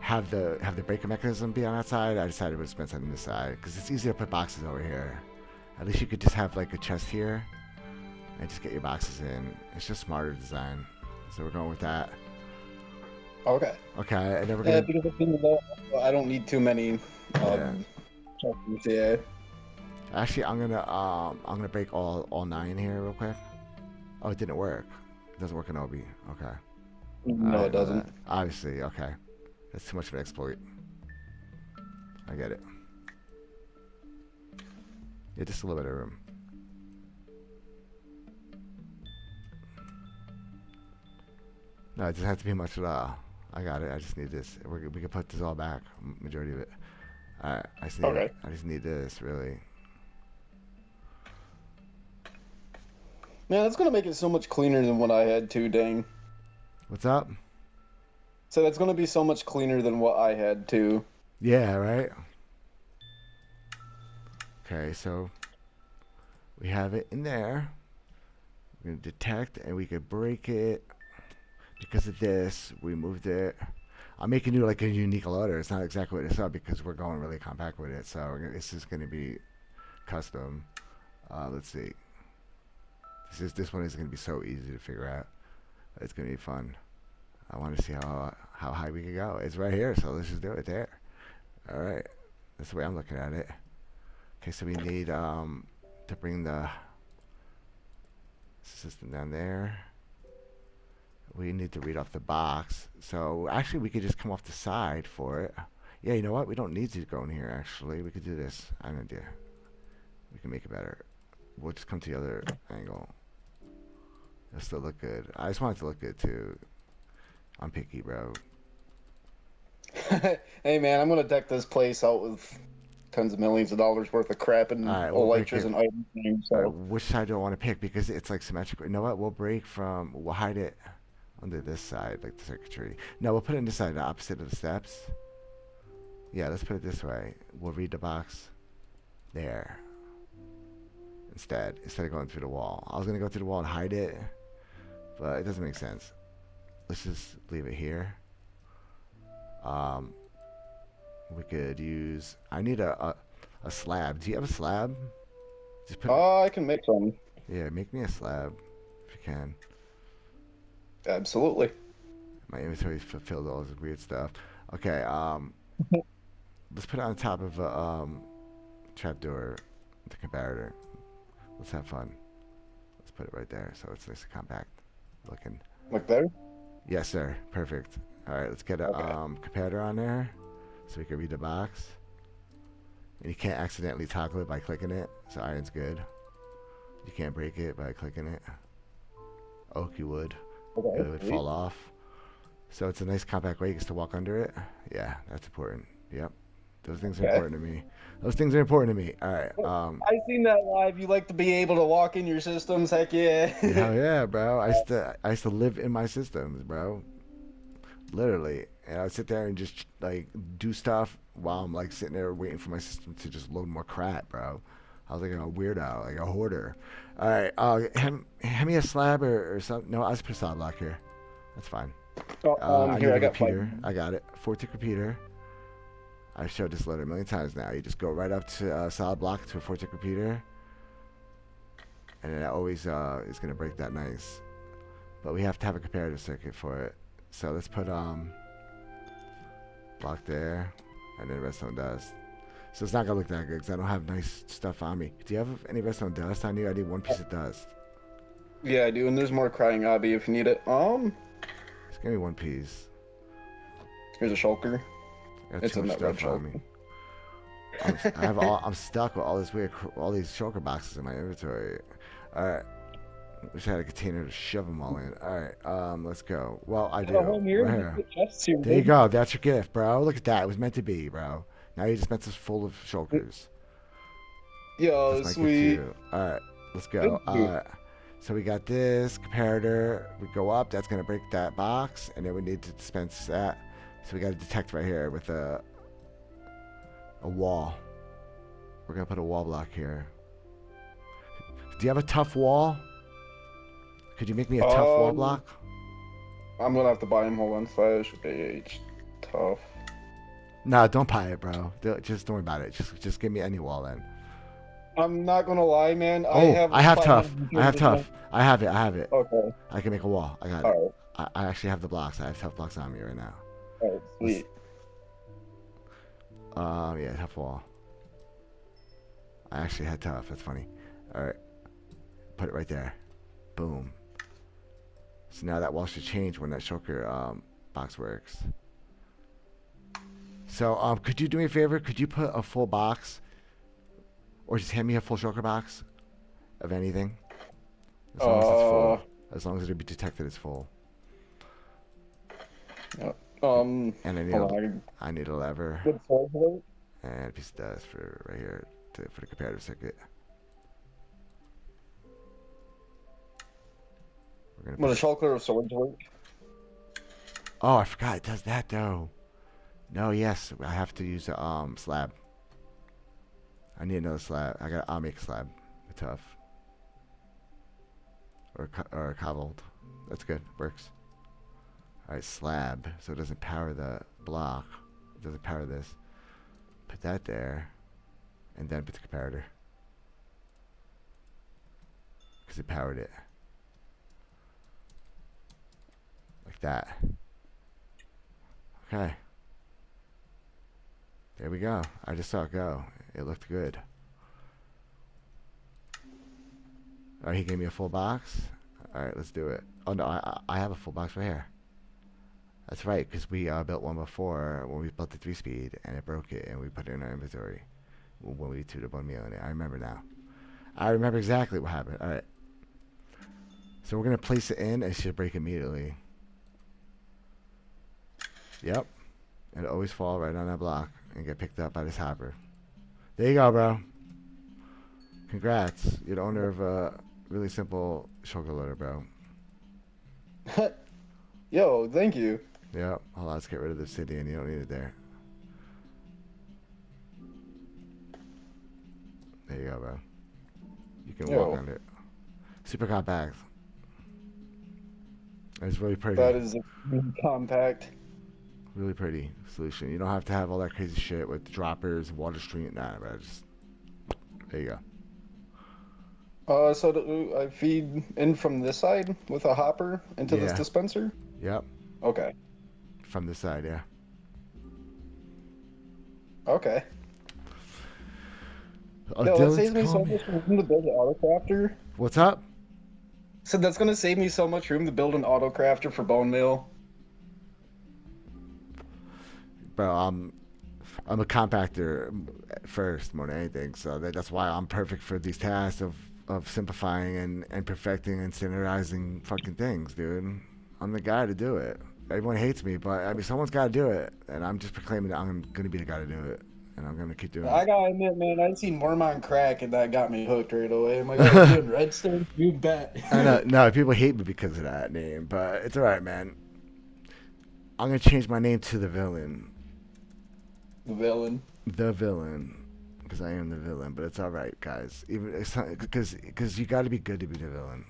have the breaker mechanism be on that side. I decided to dispense on this side because it's easier to put boxes over here. At least you could just have like a chest here and just get your boxes in. It's just smarter design. So we're going with that. Okay. Okay, and then we're gonna. Because of being low, I don't need too many. Checkers, yeah. Actually, I'm gonna break all 9 here real quick. Oh, it didn't work. It doesn't work in Obi. Okay. No, it doesn't. Obviously, okay. That's too much of an exploit. I get it. Yeah, just a little bit of room. No, it doesn't have to be much at all. I got it. I just need this. We can put this all back. Majority of it. Alright. I just need this, really. Man, that's gonna make it so much cleaner than what I had too, dang. What's up? So that's gonna be so much cleaner than what I had too. Yeah, right? Okay, so we have it in there. We're going to detect and we could break it. Because of this, we moved it. I'm making you like a unique loader. It's not exactly what it's up because we're going really compact with it. So this is going to be custom. Let's see. This one is going to be so easy to figure out. It's going to be fun. I want to see how high we can go. It's right here, so let's just do it there. All right. That's the way I'm looking at it. Okay, so we need to bring the system down there. We need to read off the box. So actually, we could just come off the side for it. Yeah, you know what? We don't need to go in here, actually. We could do this. I have an idea. We can make it better. We'll just come to the other angle. It'll still look good. I just want it to look good, too. I'm picky, bro. Hey, man, I'm gonna deck this place out with tens of millions of dollars worth of crap and elytras and items. So. Right, which side do I want to pick? Because it's like symmetrical. You know what? We'll hide it under this side, like the circuitry. No, we'll put it in this side, the opposite of the steps. Yeah, let's put it this way. We'll read the box there. Instead of going through the wall. I was going to go through the wall and hide it, but it doesn't make sense. Let's just leave it here. We could use... I need a slab. Do you have a slab? Just put I can make some. Yeah, make me a slab if you can. Absolutely. My inventory's fulfilled all this weird stuff. Okay, let's put it on top of a trapdoor, the comparator. Let's have fun. Let's put it right there so it's nice and compact looking. Like there? Yes, sir. Perfect. All right, let's get a comparator on there so we can read the box. And you can't accidentally toggle it by clicking it, so iron's good. You can't break it by clicking it. Oak you would. Okay. It would fall off. So it's a nice compact way just to walk under it. Yeah, that's important. Yep. Those things are important to me. Those things are important to me. All right. I seen that live. You like to be able to walk in your systems. Heck yeah. Hell yeah, bro. I used to live in my systems, bro. Literally. And I would sit there and just like do stuff while I'm like sitting there waiting for my system to just load more crap, bro. I was like a weirdo, like a hoarder. All right. Hand me a slab or something. No, I'll just put a solid block here. That's fine. Here, I got repeater. I got it. 4-tick repeater. I've showed this loader a million times now. You just go right up to a solid block to a 4-tick repeater. And it always is going to break that nice. But we have to have a comparative circuit for it. So let's put block there. And then redstone dust. So it's not going to look that good because I don't have nice stuff on me. Do you have any redstone dust on you? I need 1 piece of dust. Yeah, I do. And there's more crying obby if you need it. Just give me one piece. Here's a shulker. I got It's too in much that red stuff on me. shulker. I'm stuck with all this weird, all these shulker boxes in my inventory. All right. Wish I had a container to shove them all in. All right. Let's go. Well, I Got a do. whole mirror We're and here. put chests here, There you dude. go. That's your gift, bro. Look at that. It was meant to be, bro. Now you just meant us full of shulkers. Yo, That's my gift to sweet. you. All right. Let's Thank go. you. So we got this comparator. We go up. That's gonna break that box, and then we need to dispense that. So we got to detect right here with a wall. We're gonna put a wall block here. Do you have a tough wall? Could you make me a tough wall block? I'm gonna have to buy him. Hold on, slash age tough. No, don't buy it, bro. Just don't worry about it. Just give me any wall then. I'm not gonna lie, man. Oh, I have tough. I have 530. tough. I have it. I have it. Okay. I can make a wall. I got it. All I actually have the blocks. I have tough blocks on me right now. right. Sweet. Yeah, tough wall. I actually had tough. That's funny. All right, put it right there. Boom. So now that wall should change when that shulker box works. So could you do me a favor? Could you put a full box, or just hand me a full shulker box of anything, as long as it's full. As long as it'll be detected as full. And I need a lever Good forward. and a piece of dust for right here for the comparative circuit. We're gonna. Will the shulker of swords work? Oh, I forgot it does that though. No, yes, I have to use a slab. I need another slab. I'll make a slab. Tough. Or cobbled. That's good. Works. Alright, slab. So it doesn't power the block. It doesn't power this. Put that there. And then put the comparator. Because it powered it. Like that. Okay. There we go. I just saw it go. It looked good. Alright, he gave me a full box. Alright, let's do it. Oh no, I have a full box right here. That's right, because we built one before when we built the 3-speed and it broke it and we put it in our inventory when we tutored 1 meal in it. I remember now. I remember exactly what happened. Alright. So we're going to place it in and it should break immediately. Yep. It'll always fall right on that block and get picked up by this hopper. There you go, bro. Congrats. You're the owner of a really simple shulker loader, bro. Yo, thank you. Yep. Hold on, let's get rid of the city and you don't need it there. There you go, bro. You can walk under it. Super compact. It's really pretty. That is a compact. Really pretty solution. You don't have to have all that crazy shit with droppers, water stream. Nah, bro. Just there you go. So do I feed in from this side with a hopper into this dispenser? Yep. Okay. From this side, yeah. Okay. Oh, Yo, that saves me Dylan's so calling me. much room to build an autocrafter. What's up? So that's gonna save me so much room to build an autocrafter for bone meal. Bro, I'm a compactor first more than anything, so that's why I'm perfect for these tasks of simplifying and perfecting and standardizing fucking things, dude. I'm the guy to do it. Everyone hates me, but I mean, someone's got to do it, and I'm just proclaiming that I'm gonna be the guy to do it, and I'm gonna keep doing I it. gotta admit, man, I seen Mormon crack and that got me hooked right away. I'm like, oh, doing redstone? You bet. I know, no, people hate me because of that name, but it's alright, man. I'm gonna change my name to the villain. The villain. The villain, because I am the villain. But it's all right, guys. Even because you got to be good to be the villain.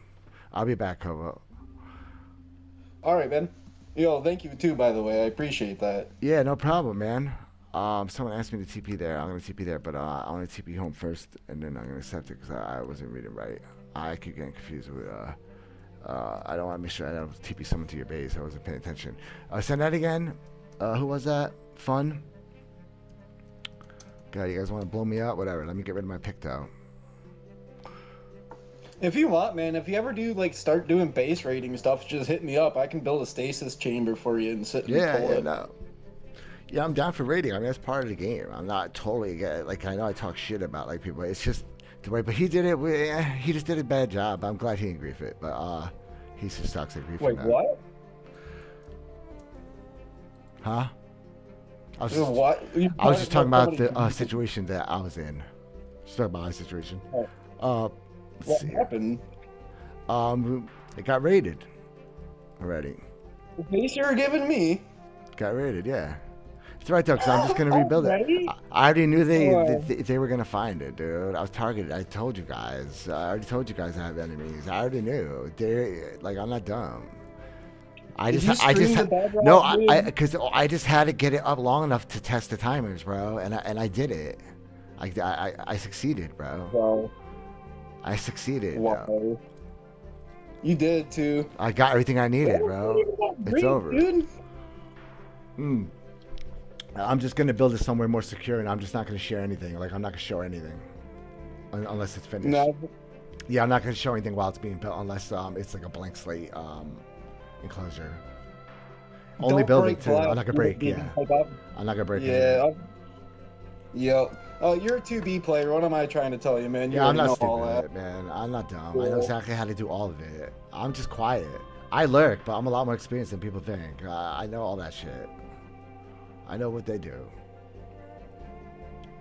I'll be back, Kobo. All right, man. Yo, thank you too, by the way. I appreciate that. Yeah, no problem, man. Someone asked me to TP there. I'm gonna TP there, but I want to TP home first, and then I'm gonna accept it because I wasn't reading right. I keep getting confused with. I don't want to make sure I don't TP someone to your base. I wasn't paying attention. Send that again. Who was that? Fun. God, you guys want to blow me out? Whatever. Let me get rid of my picto. If you want, man, if you ever do like start doing base raiding stuff, just hit me up. I can build a stasis chamber for you and sit and Yeah, pull yeah, it. no. Yeah, I'm down for rating. I mean, that's part of the game. I'm not totally like I know I talk shit about like people. It's just the way. But he did it. He just did a bad job. I'm glad he didn't grief it, but he just sucks at griefing Wait, now. what? Huh? I was just What? You I was just talking talking about about somebody? the situation that I was in. Just talking about my situation. Oh, Uh, let's what see. happened? It got raided already. The base you were giving me. Got raided, yeah. It's right though, because I'm just gonna rebuild it. Already? I already knew Oh, they were gonna find it, dude. I was targeted. I told you guys. I already told you guys I have enemies. I already knew. They like I'm not dumb. did you stream the No, bedrock, dude? because I just had to get it up long enough to test the timers, bro, and I did it. I succeeded, bro. Wow. I succeeded, bro. Wow. You did too. I got everything I That needed, was not bro. even that It's great, over. dude. Mm. I'm just gonna build it somewhere more secure, and I'm just not gonna share anything. Like I'm not gonna show anything unless it's finished. No, Yeah, I'm not gonna show anything while it's being built unless it's like a blank slate enclosure. Only don't building break too. I'm glass. not gonna break. Yeah, I'm not gonna break anything. Yeah. Yep. Oh, you're a 2B player. What am I trying to tell you, man? You Yeah, I'm already not know all that. stupid, man. I'm not dumb. I know Yeah. exactly how to do all of it. I'm just quiet. I lurk, but I'm a lot more experienced than people think. I know all that shit. I know what they do.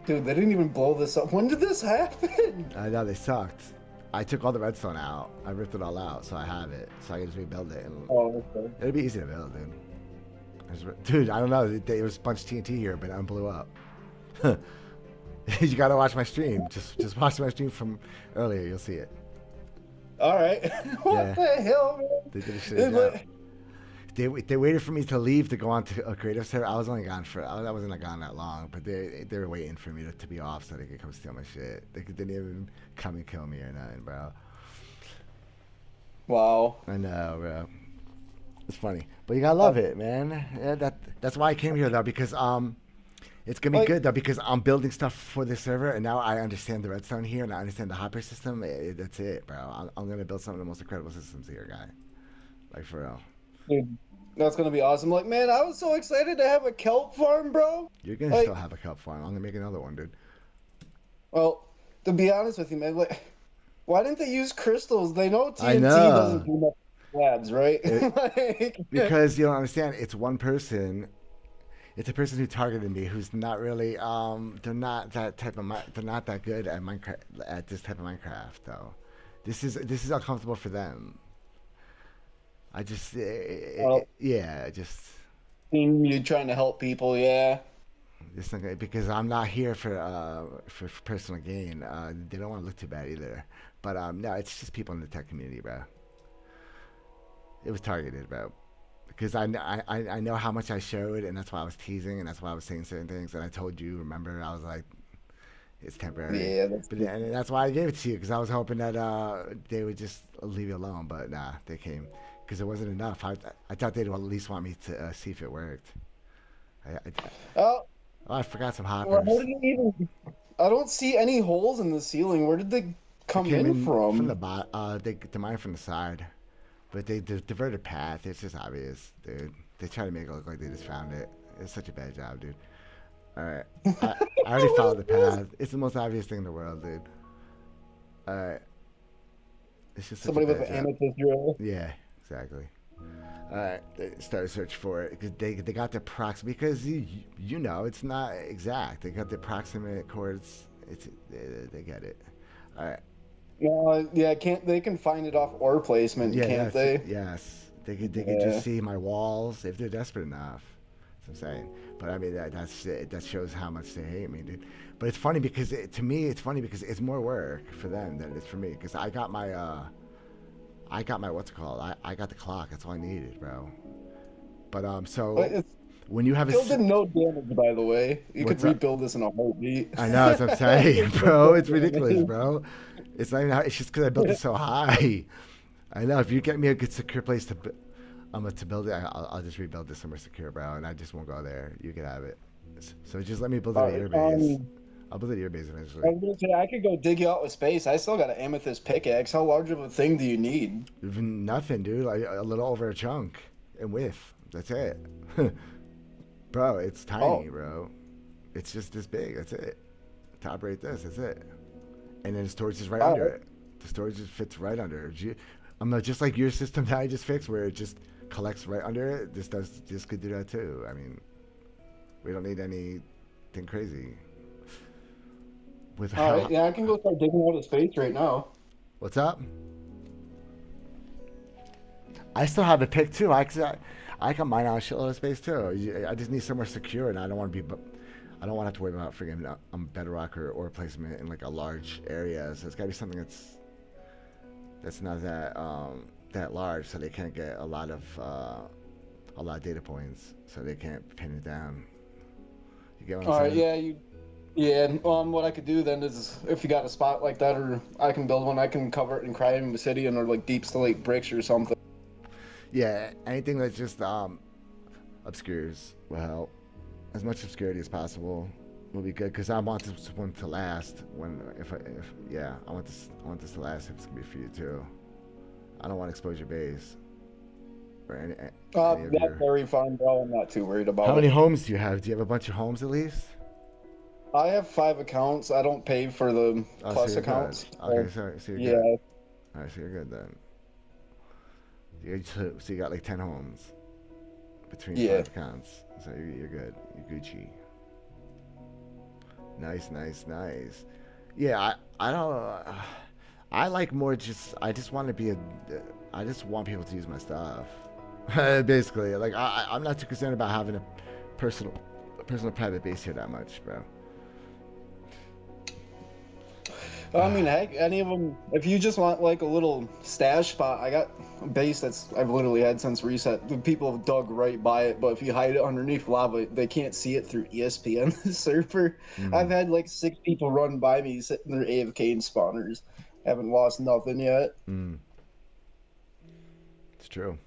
Dude, they didn't even blow this up. When did this happen? I know they sucked. I took all the redstone out. I ripped it all out, so I have it. So I can just rebuild it, and Oh, okay. it'll be easy to build, dude. Dude, I don't know. There was a bunch of TNT here, but it blew up. You gotta watch my stream. Just watch my stream from earlier. You'll see it. All right. What Yeah. the hell, man? They did a shit It's job. like- They waited for me to leave to go on to a creative server. I was only gone for I wasn't gone that long, but they were waiting for me to be off so they could come steal my shit. Didn't even come and kill me or nothing, bro. Wow. I know, bro. It's funny, but you gotta love it, man. Yeah, that's why I came here though, because it's gonna be Like, good though, because I'm building stuff for this server, and now I understand the redstone here, and I understand the hopper system. That's it, bro. I'm gonna build some of the most incredible systems here, guy. Like for real. dude, that's gonna be awesome. Like, man, I was so excited to have a kelp farm, bro. You're gonna Like, still have a cup farm. I'm gonna make another one, dude. well, to be honest with you, man, like, why didn't they use crystals? They know I TNT doesn't know. do much to labs, right? It, Like, because you don't understand, it's one person. It's a person who targeted me who's not really they're not that type of they're not that good at Minecraft, at this type of Minecraft though. This is uncomfortable for them. I just well, yeah, just you trying to help people, yeah. it's not good because I'm not here for personal gain. They don't want to look too bad either. But no, it's just people in the tech community, bro. It was targeted, bro. Because I know how much I showed, and that's why I was teasing, and that's why I was saying certain things. And I told you, remember, I was like, it's temporary. Yeah, that's But and that's why I gave it to you, because I was hoping that they would just leave you alone. But nah, they came because it wasn't enough. I thought they'd at least want me to see if it worked. oh, Oh, I forgot some well, hoppers. how did you even? I don't see any holes in the ceiling. Where did they They come came in in from the from? bot. They mine from the side, but they diverted path. It's just obvious, dude. They try to make it look like they just found it. It's such a bad job, dude. All right, I already followed the path. It's the most obvious thing in the world, dude. All right, it's just such a Somebody with bad an job. amethyst drill. Yeah, exactly. All right, they started search for it because they got the prox because you know it's not exact. They got the approximate chords. They get it. All right. Yeah, can't they can find it off ore placement, Yeah, can't that's they? yes. They could Yeah. just see my walls if they're desperate enough. That's what I'm saying. But I mean that shows how much they hate me, dude. But it's funny because to me it's funny because it's more work for them than it is for me because I got my what's it called? I got the clock. That's all I needed, bro. But But so it when you have still did no damage, by the way. You could what's up? rebuild this in a heartbeat. I know, that's what I'm saying, bro. It's ridiculous, bro. It's not even. It's just because I built it so high. I know. If you get me a good secure place to build it, I'll just rebuild this somewhere secure, bro. And I just won't go there. You can have it. So just let me build it at your base. I'll build it your base I eventually. was gonna say I could go dig you out with space. I still got an amethyst pickaxe. How large of a thing do you need? Even nothing, dude. Like a little over a chunk in width. That's it. Bro, it's tiny, Oh, bro. It's just this big. That's it. Top rate this. That's it. And then the storage is right all under right. it. The storage just fits right under it. I'm not just like your system that I just fixed, where it just collects right under it. This could do that too. I mean, we don't need anything crazy. With All right. how? Yeah, I can go start digging out of space right now. What's up? I still have a pick too. I can mine out a shitload of space too. I just need somewhere secure, and I don't want to be. I don't want to have to worry about friggin' bedrock or placement in like a large area. So it's got to be something that's not that large, so they can't get a lot of data points, so they can't pin it down. You get what I'm All right. saying? Yeah, you. Yeah. What I could do then is, if you got a spot like that, or I can build one, I can cover it in cryo obsidian or like deep slate bricks or something. Yeah, anything that just obscures will help. As much obscurity as possible will be good because I want this one to last. When if yeah, I want this to last. If it's gonna be for you too. I don't want to expose your base or any of That's your. very fine, bro. I'm not too worried How about many it. homes do you have? Do you have a bunch of homes at least? I have 5 accounts. I don't pay for the Oh, so plus you're good. accounts. Okay, So, so you're good. yeah. All right, so you're good then. So you got like 10 homes between Yeah. 5 accounts. So you're good. You're Gucci. Nice, nice, nice. Yeah, I don't. I like more just. I just want to be a. I just want people to use my stuff. Basically, like I'm not too concerned about having personal, a personal private base here that much, bro. I mean, heck, any of them. If you just want like a little stash spot, I got a base that's I've literally had since reset. The people have dug right by it, but if you hide it underneath lava, they can't see it through ESPN the server. I've Mm, had like 6 people run by me sitting there AFK in spawners. Haven't lost nothing yet. mm, it's true.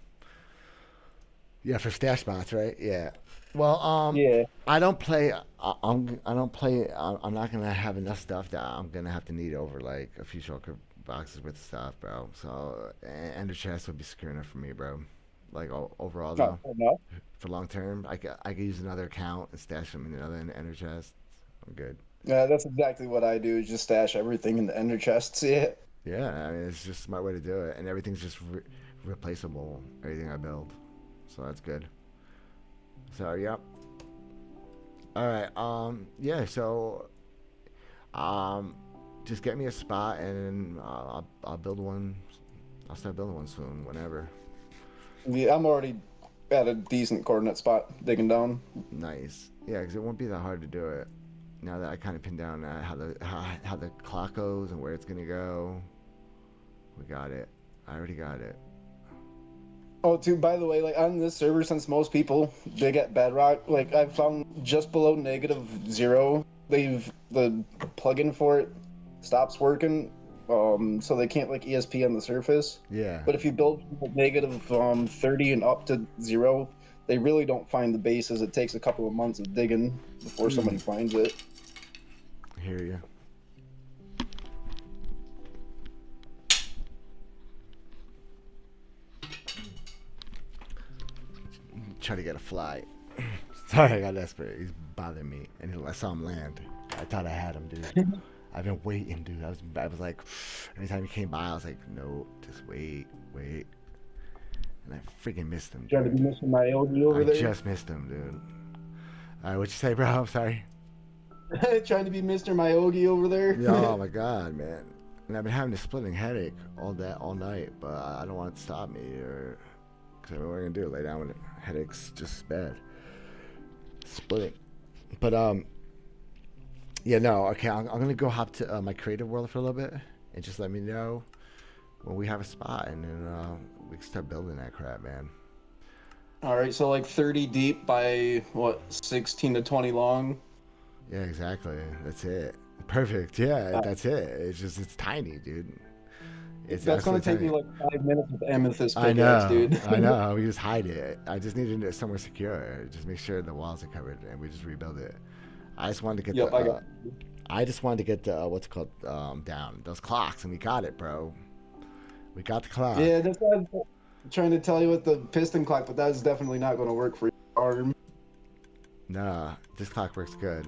Yeah, for stash spots, right? Yeah. Well, Yeah. I don't play. I don't play. I'm not gonna have enough stuff that I'm gonna have to need over like a few shulker boxes with stuff, bro. So Ender chest would be secure enough for me, bro. Like overall Not though, enough. for long term, I could use another account and stash them in another Ender chest. I'm good. Yeah, that's exactly what I do. Is just stash everything in the ender chests. Yeah. Yeah, I mean it's just a smart way to do it, and everything's just replaceable. Everything I build, so that's good. So yep. All right. Yeah. So Um, just get me a spot and I'll build one. I'll start building one soon, whenever. Yeah, I'm already at a decent coordinate spot digging down. Nice. Yeah, because it won't be that hard to do it. Now that I kind of pinned down how the clock goes and where it's gonna go, we got it. I already got it. Oh, too, by the way, like on this server, since most people dig at bedrock, like I've found just below -0, the plugin for it stops working, so they can't like ESP on the surface. Yeah. But if you build from -30 and up to 0, they really don't find the bases. It takes a couple of months of digging before somebody Mm, finds it. I hear you. Try to get a fly. Sorry, I got desperate. He's bothering me, and I saw him land. I thought I had him, dude. I've been waiting, dude. I was like, anytime he came by, I was like, no, just wait, wait. And I freaking missed him, Trying to be dude. missing my OG I over there. just missed him, dude. All right, what you say, bro? I'm sorry. Trying to be Mr. Myogi over there. Yeah, oh my god, man. And I've been having a splitting headache all night, but I don't want it to stop me, or because what am I gonna do? Lay down with it. Headache's just bad. Splitting. But yeah, no, okay. I'm gonna go hop to my creative world for a little bit, and just let me know when we have a spot, and then we can start building that crap, man. All right, so like 30 deep by what, 16 to 20 long. Yeah, exactly. That's it. Perfect. Yeah, Uh, that's it. It's tiny, dude. It's that's gonna absolutely take me tiny. like 5 minutes with amethyst I pickaxe, know, dude. I know. We just hide it. I just need it somewhere secure. Just make sure the walls are covered, and we just rebuild it. I just wanted to get Yep, the. I got. I just wanted to get the what's it called down those clocks, and we got it, bro. We got the clock. Yeah, that's why I'm trying to tell you with the piston clock, but that's definitely not going to work for your arm. Nah, this clock works good.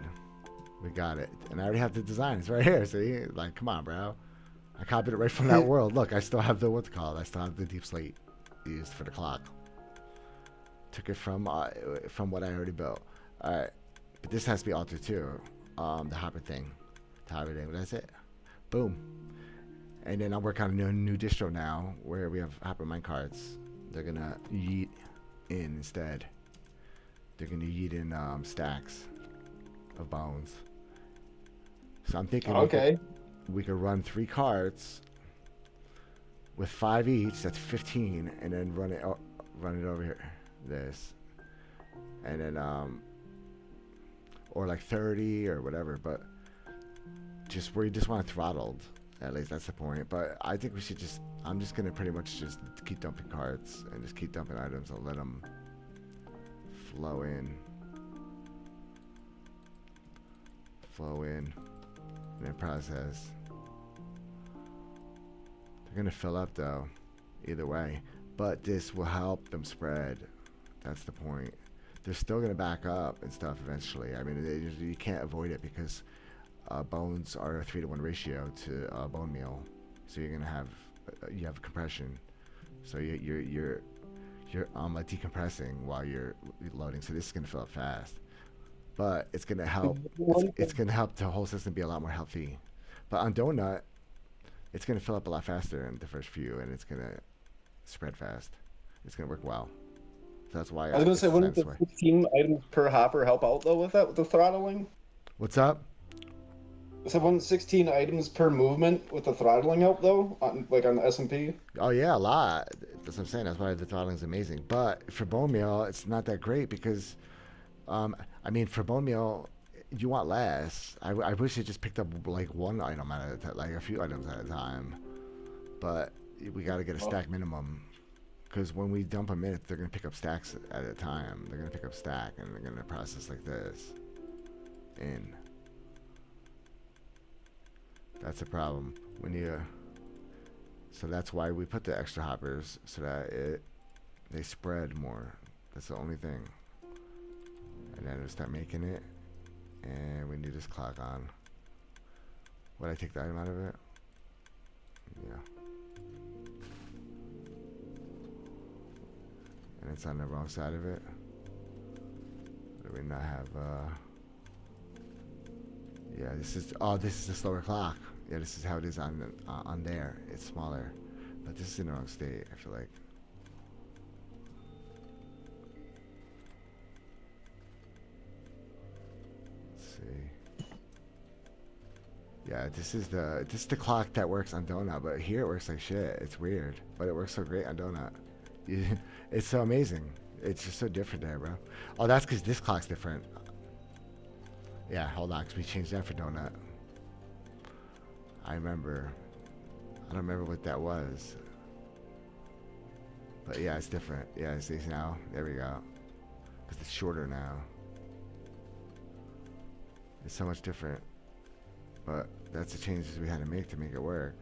We got it, and I already have the design. It's right here. See, like, come on, bro. I copied it right from that world. Look, I still have the what's it called. I still have the deep slate used for the clock. Took it from what I already built. All right, but this has to be altered too. The hopper thing, That's it. Boom. And then I'm working on a new distro now where we have hopper mine cards. They're gonna yeet in instead. They're gonna yeet in stacks of bones. So I'm thinking Okay. we could run 3 cards with 5 each. That's 15, and then run it over here. This, and then or like 30 or whatever. But just where you just want it throttled. At least that's the point. But I think we should just. I'm just gonna pretty much just keep dumping cards and just keep dumping items and let them flow in, and then process. They're gonna fill up though, either way. But this will help them spread. That's the point. They're still gonna back up and stuff eventually. I mean, you can't avoid it because bones are a 3-to-1 ratio to bone meal, so you're gonna have you have compression, so you're like decompressing while you're loading. So this is gonna fill up fast, but it's gonna help. It's gonna help the whole system be a lot more healthy. But on Donut, it's gonna fill up a lot faster in the first few, and it's gonna spread fast. It's gonna work well. So that's why I was going to it's say, designed wouldn't this the way. 15 items per hopper help out though with that, with the throttling? What's up? So wouldn't 16 items per movement with the throttling help though, like on the SMP? Oh yeah, a lot. That's what I'm saying. That's why the throttling is amazing. But for bone meal, it's not that great because, I mean, for bone meal, you want less. I wish it just picked up like one item at a time, like a few items at a time. But we got to get a stack minimum. Because when we dump them in, they're going to pick up stacks at a time. They're going to pick up stack and they're going to process like this. In. That's the problem. When you... So that's why we put the extra hoppers, so that they spread more. That's the only thing. And then we'll start making it. And we need this clock on. Would I take the item out of it? Yeah. And it's on the wrong side of it. Do we not have yeah, this is the slower clock. Yeah, this is how it is on there. It's smaller. But this is in the wrong state, I feel like. Let's see. Yeah, this is the clock that works on Donut, but here it works like shit. It's weird, but it works so great on Donut. It's so amazing. It's just so different there, bro. Oh, that's because this clock's different. Yeah, hold on, because we changed that for Donut. I remember. I don't remember what that was. But yeah, it's different. Yeah, see now? There we go. Because it's shorter now. It's so much different. But that's the changes we had to make it work.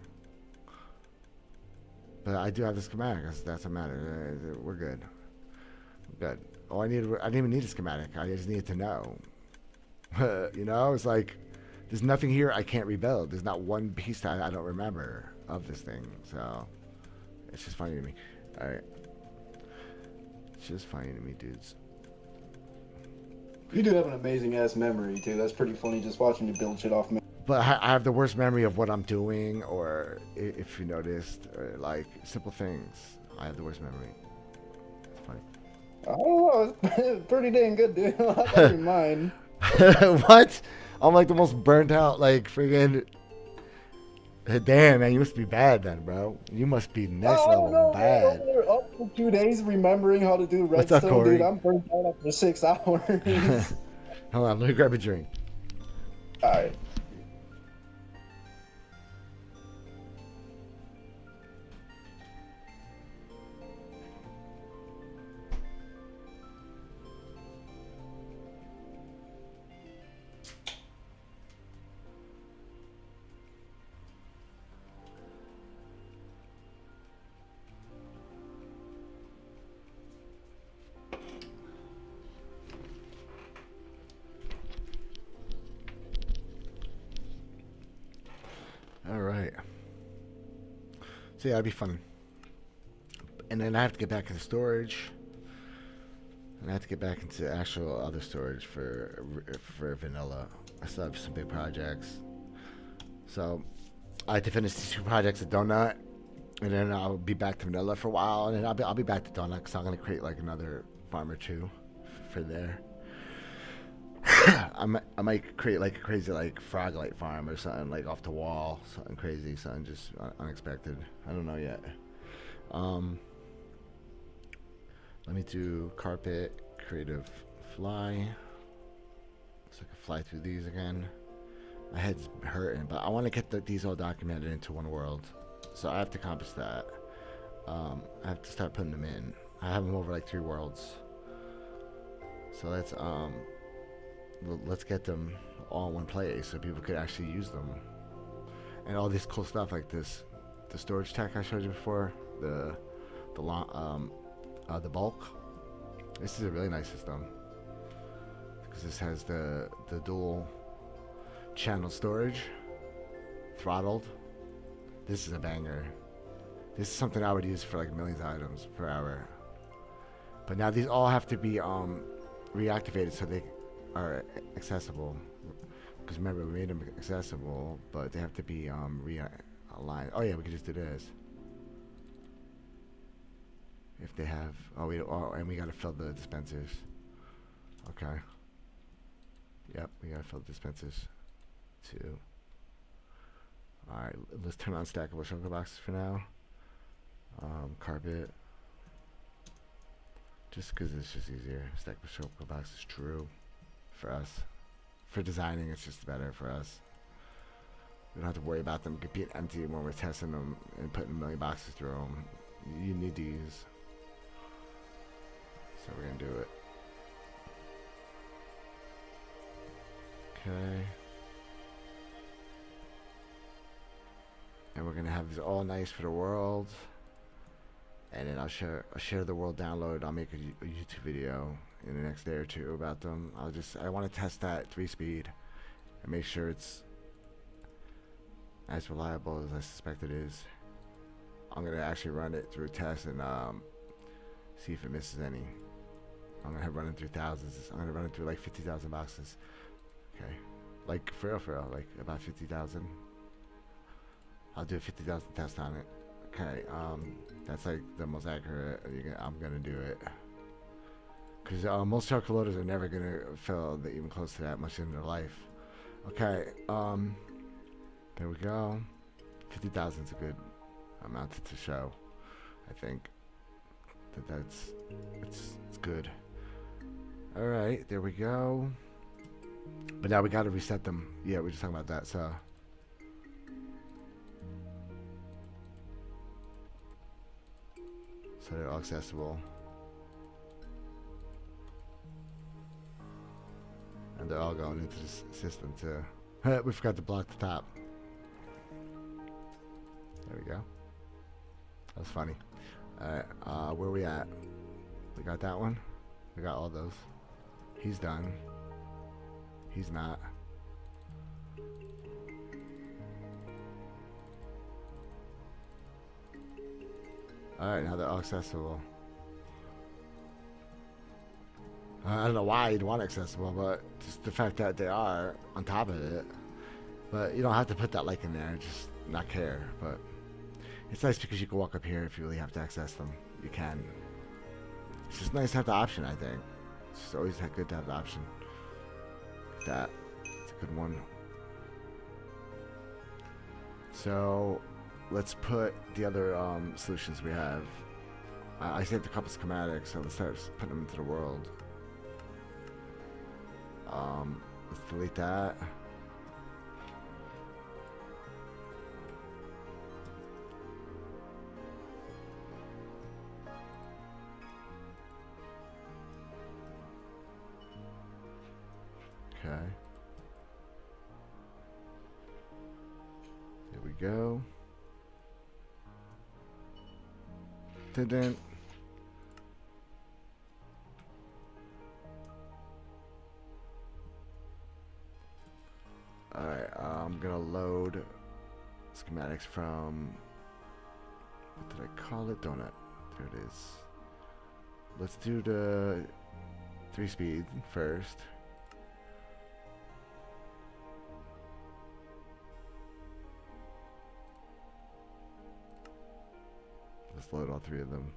But I do have the schematic. That's what matters. We're good. We're good. I didn't even need a schematic. I just needed to know. You know, it's like there's nothing here I can't rebuild. There's not one piece that I don't remember of this thing. So it's just funny to me. All right, it's just funny to me, dudes. You do have an amazing ass memory too. That's pretty funny just watching you build shit off. But I have the worst memory of what I'm doing, or if you noticed, or like simple things. I have the worst memory. It's funny. Oh, it's pretty dang good, dude. I thought you mine. What? I'm like the most burnt out, like friggin'. Damn, man, you must be bad then, bro. You must be next level No, bad. man, up for 2 days remembering how to do What's up, redstone, Corey? dude. I'm burnt out after 6 hours. Hold on, let me grab a drink. All right. So yeah, it'd be fun. And then I have to get back into storage. And I have to get back into actual other storage for vanilla. I still have some big projects. So I have to finish these two projects at Donut, and then I'll be back to vanilla for a while, and then I'll be back to Donut because I'm gonna create like another farm or two for there. I might create like a crazy like frog light farm or something like off the wall, something crazy, something just unexpected. I don't know yet. Um, Let me do carpet, creative, fly, so I can fly through these again. My head's hurting, but I want to get these all documented into one world, so I have to accomplish that. I have to start putting them in. I have them over like 3 worlds, so let's get them all in one place so people could actually use them. And all this cool stuff like this, the storage tech I showed you before, the long the bulk. This is a really nice system because this has the dual channel storage, throttled. This is a banger. This is something I would use for like millions of items per hour. But now these all have to be reactivated so they are accessible. Because remember, we made them accessible, but they have to be realigned. Oh yeah, we can just do this. If they have, and we gotta fill the dispensers. Okay. Yep, we gotta fill the dispensers too. All right, let's turn on stackable shulker boxes for now. Carpet. Just because it's just easier. Stackable shulker box is true for us. For designing, it's just better for us. We don't have to worry about them being empty when we're testing them and putting a million boxes through them. You need these. So we're gonna do it. Okay. And we're gonna have these all nice for the world. And then I'll share the world download. I'll make a YouTube video in the next day or two about them. I want to test that 3-speed and make sure it's as reliable as I suspect it is. I'm gonna actually run it through a test and see if it misses any. I'm gonna run it through thousands. I'm gonna run it through like 50,000 boxes. Okay, like for real, like about 50,000. I'll do a 50,000 test on it. Okay, that's like the most accurate. I'm gonna do it because most charcoal loaders are never gonna fill even close to that much in their life. Okay, there we go. 50,000 is a good amount to show. I think it's good. All right, there we go. But now we gotta reset them. Yeah, we're just talking about that. So. So they're all accessible. And they're all going into the system too. We forgot to block the top. There we go. That was funny. Alright, where are we at? We got that one? We got all those. He's done. He's not. Alright, now they're all accessible. I don't know why you'd want accessible, but just the fact that they are on top of it. But you don't have to put that like in there, just not care. But it's nice because you can walk up here if you really have to access them. You can. It's just nice to have the option, I think. It's just always good to have the option. That. It's a good one. So let's put the other solutions we have. I saved a couple schematics, so let's start putting them into the world. Let's delete that. Okay. There we go. Didn't. Alright, I'm gonna load schematics from What did I call it? Donut. There it is. Let's do the 3-speed first. Let's load all 3 of them.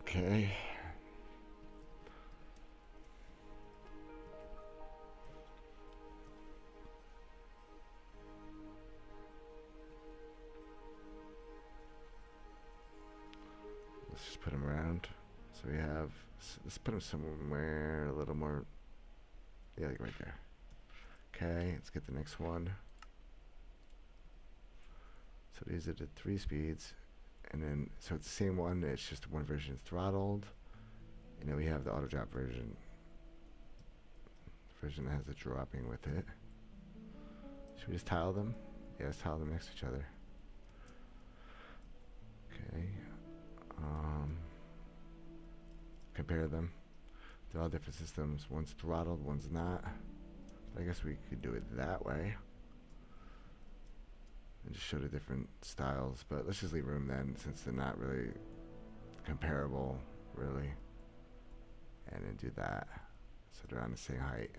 Okay. Let's just put them around. So we have, let's put them somewhere a little more, yeah, like right there. Okay, let's get the next one. So these are the 3 speeds. And then, so it's the same one, it's just one version is throttled. And then we have the auto drop version. Version that has the dropping with it. Should we just tile them? Yeah, let's tile them next to each other. Okay. Compare them. They're all different systems. One's throttled, one's not. I guess we could do it that way. And just show the different styles, but let's just leave room then, since they're not really comparable, really. And then do that, so they're on the same height.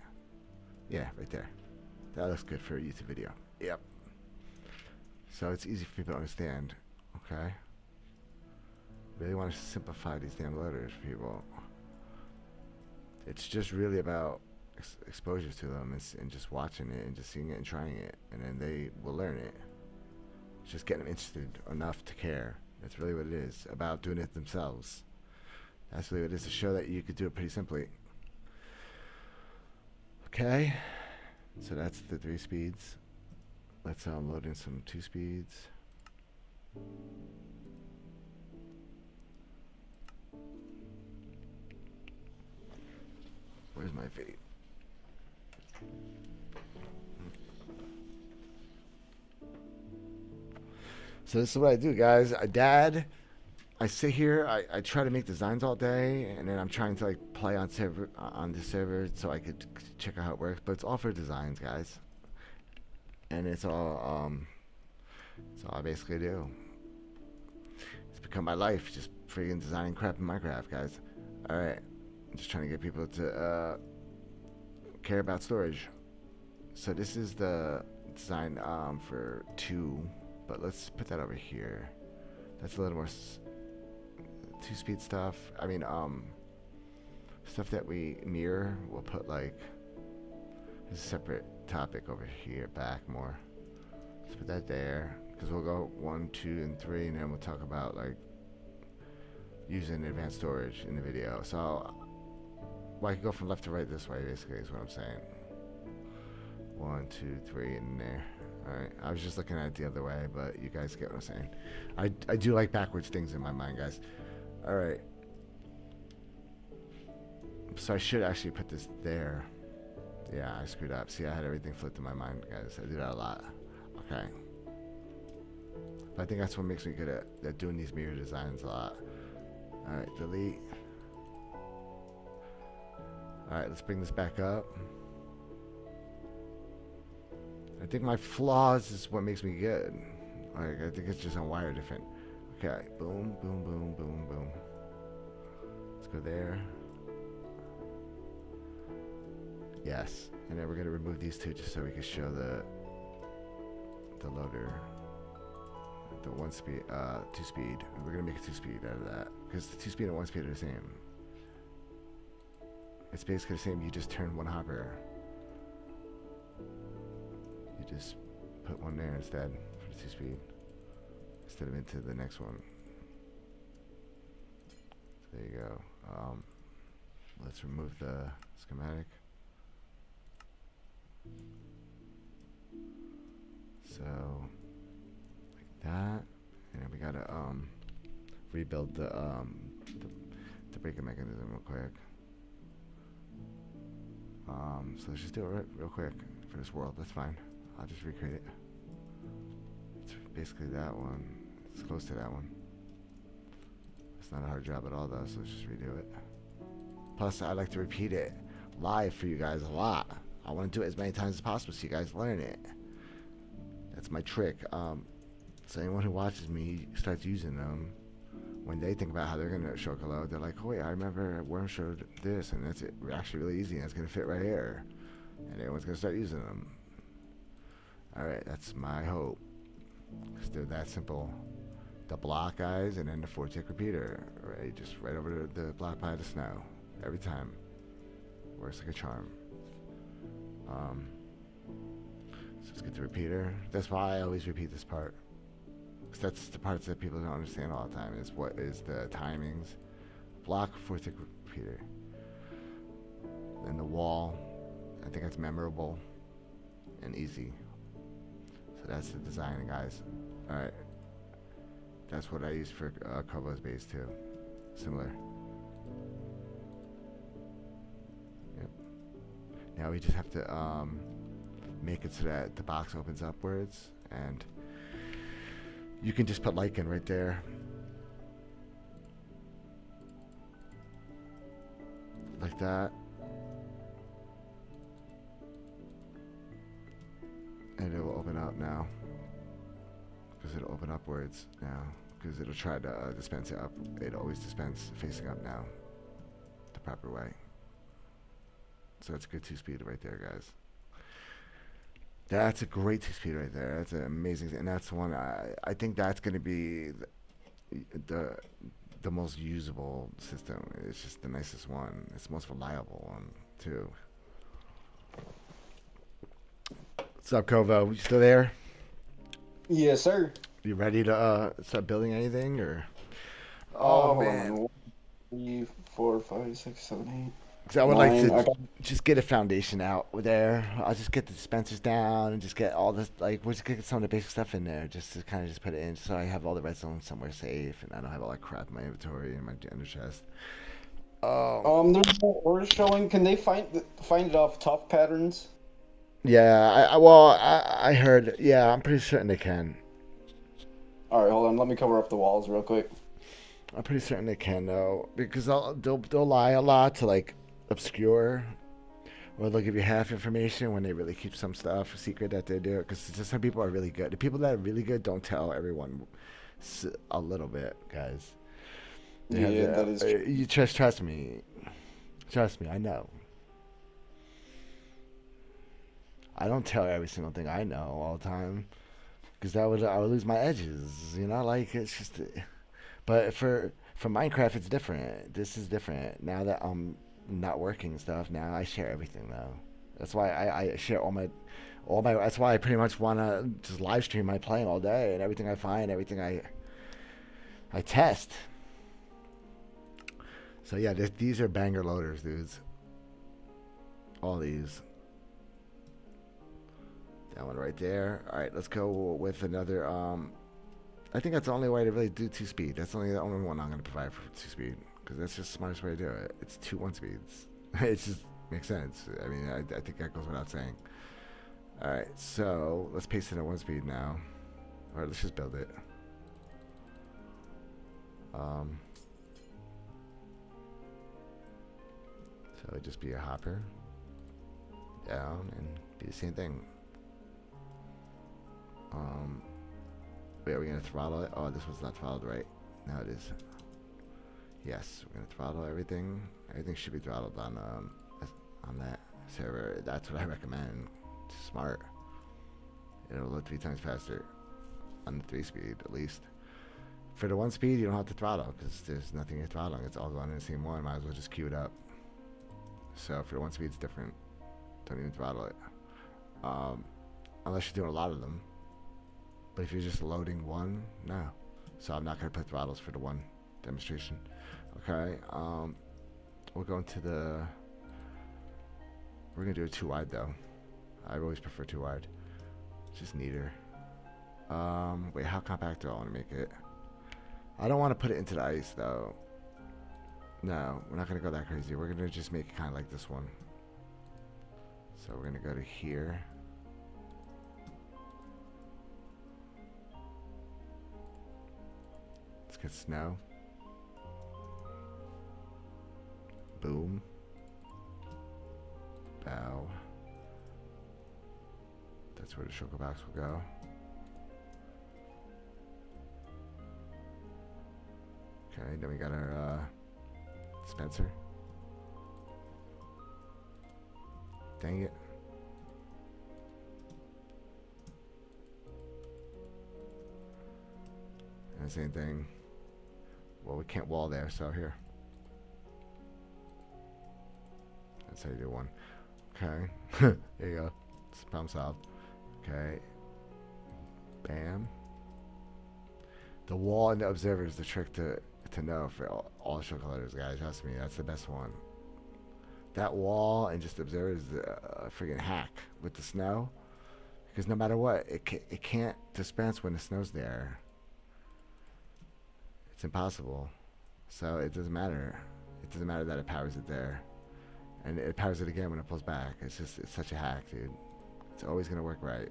Yeah, right there. That looks good for a YouTube video. Yep. So it's easy for people to understand. Okay. Really want to simplify these damn loaders for people. It's just really about exposure to them and just watching it and just seeing it and trying it, and then they will learn it. Just getting them interested enough to care. That's really what it is, about doing it themselves. That's really what it is, to show that you could do it pretty simply. Okay, so that's the 3 speeds. Let's load in some 2 speeds. Where's my feet? So this is what I do, guys. I sit here, I try to make designs all day, and then I'm trying to like play on the server so I could check out how it works. But it's all for designs, guys, and it's all I basically do. It's become my life, just freaking designing crap in Minecraft, guys. All right, I'm just trying to get people to care about storage. So this is the design for 2, but let's put that over here. That's a little more 2-speed stuff. I mean, stuff that we mirror, we'll put like a separate topic over here, back more. Let's put that there, because we'll go 1, 2, and 3, and then we'll talk about like using advanced storage in the video. So, well, I can go from left to right this way, basically, is what I'm saying. 1, 2, 3, in there. Alright, I was just looking at it the other way, but you guys get what I'm saying. I do like backwards things in my mind, guys. Alright. So I should actually put this there. Yeah, I screwed up. See, I had everything flipped in my mind, guys. I do that a lot. Okay. But I think that's what makes me good at doing these mirror designs a lot. Alright, delete. Alright, let's bring this back up. I think my flaws is what makes me good. Like, I think it's just on wire different. Okay, boom, boom, boom, boom, boom. Let's go there. Yes, and then we're gonna remove these 2 just so we can show the loader, the 1-speed, 2-speed. We're gonna make a 2-speed out of that because the 2-speed and 1-speed are the same. It's basically the same. You just turn one hopper. You just put one there instead for the 2-speed instead of into the next one. So there you go. Let's remove the schematic. So like that, and then we gotta rebuild the braking mechanism real quick. So let's just do it real quick for this world. That's fine. I'll just recreate it. It's basically that one. It's close to that one. It's not a hard job at all though, so let's just redo it. Plus, I like to repeat it live for you guys a lot. I want to do it as many times as possible so you guys learn it. That's my trick. So anyone who watches me starts using them, when they think about how they're going to shulker load, they're like, oh wait, I remember Worm showed this, and that's actually really easy, and it's going to fit right here. And everyone's going to start using them. Alright, that's my hope. Because they're that simple. The block guys, and then the 4-tick repeater. Right, just right over the block pile of snow. Every time. Works like a charm. So let's get the repeater. That's why I always repeat this part. Because that's the parts that people don't understand all the time. Is what is the timings. Block, 4-tick repeater. Then the wall. I think that's memorable and easy. So that's the design, guys. Alright. That's what I use for Kobo's base too. Similar. Yep. Now we just have to make it so that the box opens upwards, and you can just put lichen right there. Like that. And it will open up now. Because it'll open upwards now. Because it'll try to dispense it up. It'll always dispense facing up now. The proper way. So that's a good 2-speed right there, guys. That's a great 2-speed right there. That's an amazing, and that's one I think that's going to be the most usable system. It's just the nicest one. It's the most reliable one too. What's up, Kovo? You still there? Yes, sir. You ready to start building anything, or? Oh man. 1, 2, 3, 4, 5, 6, 7, 8. Because I would like to just get a foundation out there. I'll just get the dispensers down and just get all this, like, we'll just get some of the basic stuff in there just to kind of just put it in so I have all the redstone somewhere safe and I don't have all that crap in my inventory and my ender chest. There's no ore showing. Can they find it off tough patterns? Yeah, I heard, yeah, I'm pretty certain they can. Alright, hold on. Let me cover up the walls real quick. I'm pretty certain they can, though, because they'll lie a lot to, like, obscure, or they'll give you half information when they really keep some stuff secret that they do. Because some people are really good. The people that are really good don't tell everyone a little bit, guys. That is true. You trust me. Trust me, I know. I don't tell every single thing I know all the time, because I would lose my edges. You know, like it's just. But for Minecraft, it's different. This is different now that I'm not working stuff. Now I share everything though. That's why I share all my. That's why I pretty much want to just live stream my playing all day and everything I find, everything I test. So yeah, these are banger loaders, dudes. All these. That one right there. All right, let's go with another. I think that's the only way to really do 2-speed. That's the only one I'm going to provide for 2-speed, because that's just the smartest way to do it. It's 2 1-speeds. It just makes sense. I mean, I think that goes without saying. All right, so let's paste in a 1-speed now. All right, let's just build it. So it'd just be a hopper down and be the same thing. Wait, are we gonna throttle it? Oh, this one's not throttled right. Now it is. Yes, we're gonna throttle everything. Everything should be throttled on that server. That's what I recommend. It's smart. It'll load 3 times faster on the 3-speed at least. For the 1-speed, you don't have to throttle because there's nothing you're throttling. It's all going in the same one. Might as well just queue it up. So for the 1-speed, it's different. Don't even throttle it, unless you're doing a lot of them. But if you're just loading one, no. So I'm not going to put throttles for the one demonstration. Okay, we're going to the... We're going to do it 2 wide though. I always prefer 2 wide. It's just neater. Wait, how compact do I want to make it? I don't want to put it into the ice though. No, we're not going to go that crazy. We're going to just make it kind of like this one. So we're going to go to here. Let's get snow. Boom. Bow. where the sugar box will go. Okay, then we got our dispenser. Dang it. And the same thing. Well, we can't wall there, so here. That's how you do one. Okay. There you go. It's problem solved. Okay. Bam. The wall and the observer is the trick to know for all show colors, guys. Trust me, that's the best one. That wall and just the observer is a friggin' hack with the snow. Because no matter what, it can't dispense when the snow's there. It's impossible. So it doesn't matter. It doesn't matter that it powers it there. And it powers it again when it pulls back. It's such a hack, dude. It's always going to work right.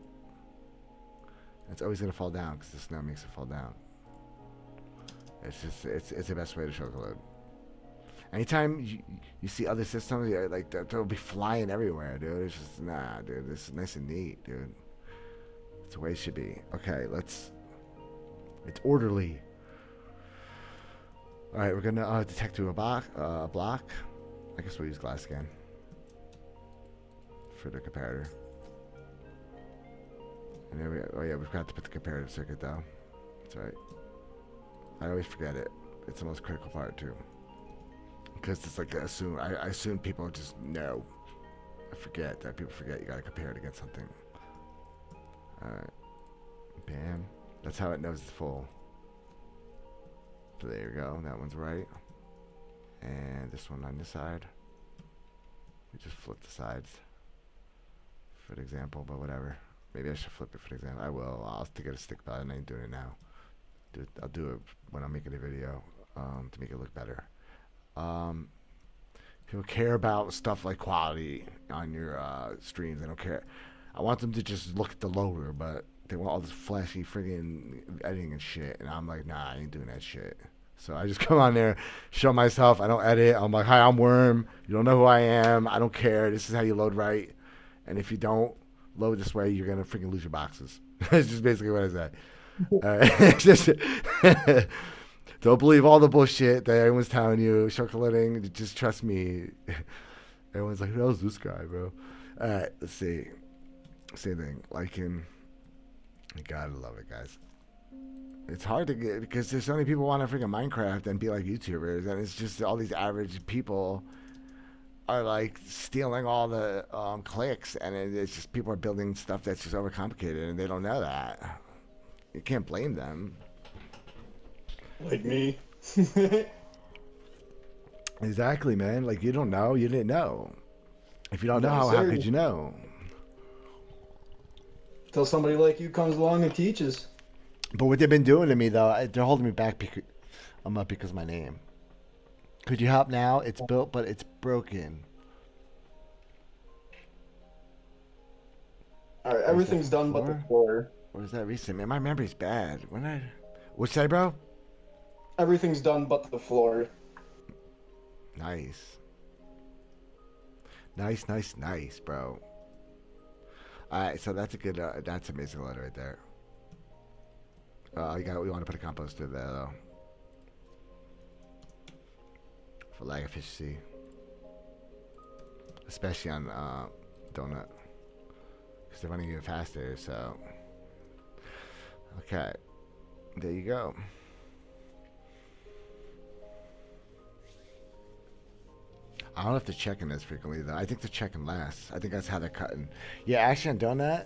It's always going to fall down because the snow makes it fall down. It's the best way to choke a load. Anytime you see other systems, like they'll be flying everywhere, dude. It's just, nah, dude. This is nice and neat, dude. It's the way it should be. Okay, it's orderly. All right, we're gonna detect to a block. I guess we'll use glass again for the comparator. And there we go. Oh yeah, we forgot to put the comparative circuit though. That's right. I always forget it. It's the most critical part too. Because it's like I assume people just know. I forget that people forget you gotta compare it against something. Alright. Bam. That's how it knows it's full. So there you go. That one's right. And this one on this side. We just flip the sides. For an example, but whatever. Maybe I should flip it for example. I will. I'll stick it a stick by it. I ain't doing it now. I'll do it when I'm making a video to make it look better. People care about stuff like quality on your streams. They don't care. I want them to just look at the loader, but they want all this flashy friggin' editing and shit. And I'm like, nah, I ain't doing that shit. So I just come on there, show myself. I don't edit. I'm like, hi, I'm Worm. You don't know who I am. I don't care. This is how you load right. And if you don't load this way, you're going to freaking lose your boxes. That's just basically what I say. It's just don't believe all the bullshit that everyone's telling you. Shortcutting, just trust me. Everyone's like, who knows this guy, bro? Alright, let's see. Same thing. Liking. You gotta love it, guys. It's hard to get because there's so many people want to freaking Minecraft and be like YouTubers, and it's just all these average people are like stealing all the clicks, and it's just people are building stuff that's just overcomplicated, and they don't know that. You can't blame them. Like me. Exactly, man. Like, you don't know, you didn't know. If you don't know, how could you know? Till somebody like you comes along and teaches. But what they've been doing to me, though, they're holding me back because I'm up because of my name. Could you help now? It's built, but it's broken. All right, everything's done but the floor. Or is that recent? Man, my memory's bad. What'd you say, bro? Everything's done but the floor. Nice. Nice, bro. Alright, so that's a good, that's amazing loader right there. We want to put a composter there, though. For lag efficiency. Especially on, Donut. Because they're running even faster, so. Okay. There you go. I don't know if they're checking this frequently, though. I think they're checking less. I think that's how they're cutting. Yeah, actually on Donut,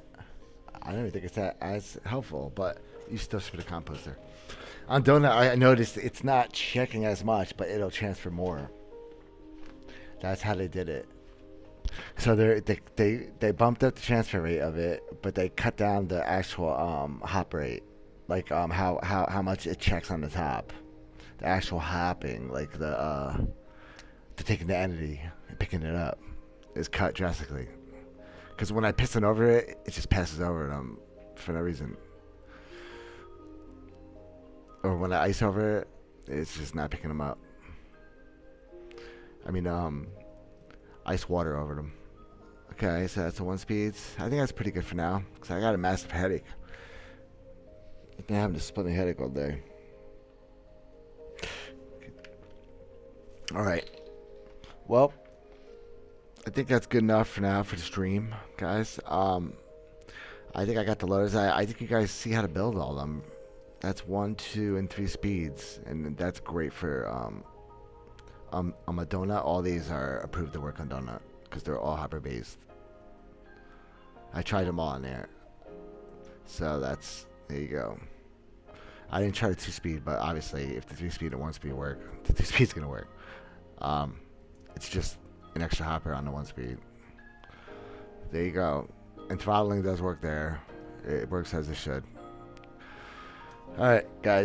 I don't even think it's that as helpful, but you still should put a composter. On Donut, I noticed it's not checking as much, but it'll transfer more. That's how they did it. So they bumped up the transfer rate of it, but they cut down the actual hop rate, like how much it checks on the top. The actual hopping, like the taking the entity and picking it up, is cut drastically. Because when I piston over it, it just passes over them for no reason. Or when I ice over it, it's just not picking them up. I mean, ice water over them. Okay, so that's a 1-speed. I think that's pretty good for now, because I got a massive headache. I've been having a splitting headache all day. Alright. Well, I think that's good enough for now for the stream, guys. I think I got the loaders. I think you guys see how to build all of them. That's 1, 2, and 3 speeds, and that's great for a donut. All these are approved to work on donut because they're all hopper based. I tried them all in there, so there you go. I didn't try the 2-speed, but obviously, if the 3-speed and 1-speed work, the 2-speed's gonna work. It's just an extra hopper on the 1-speed. There you go. And throttling does work there. It works as it should. Alright, guys.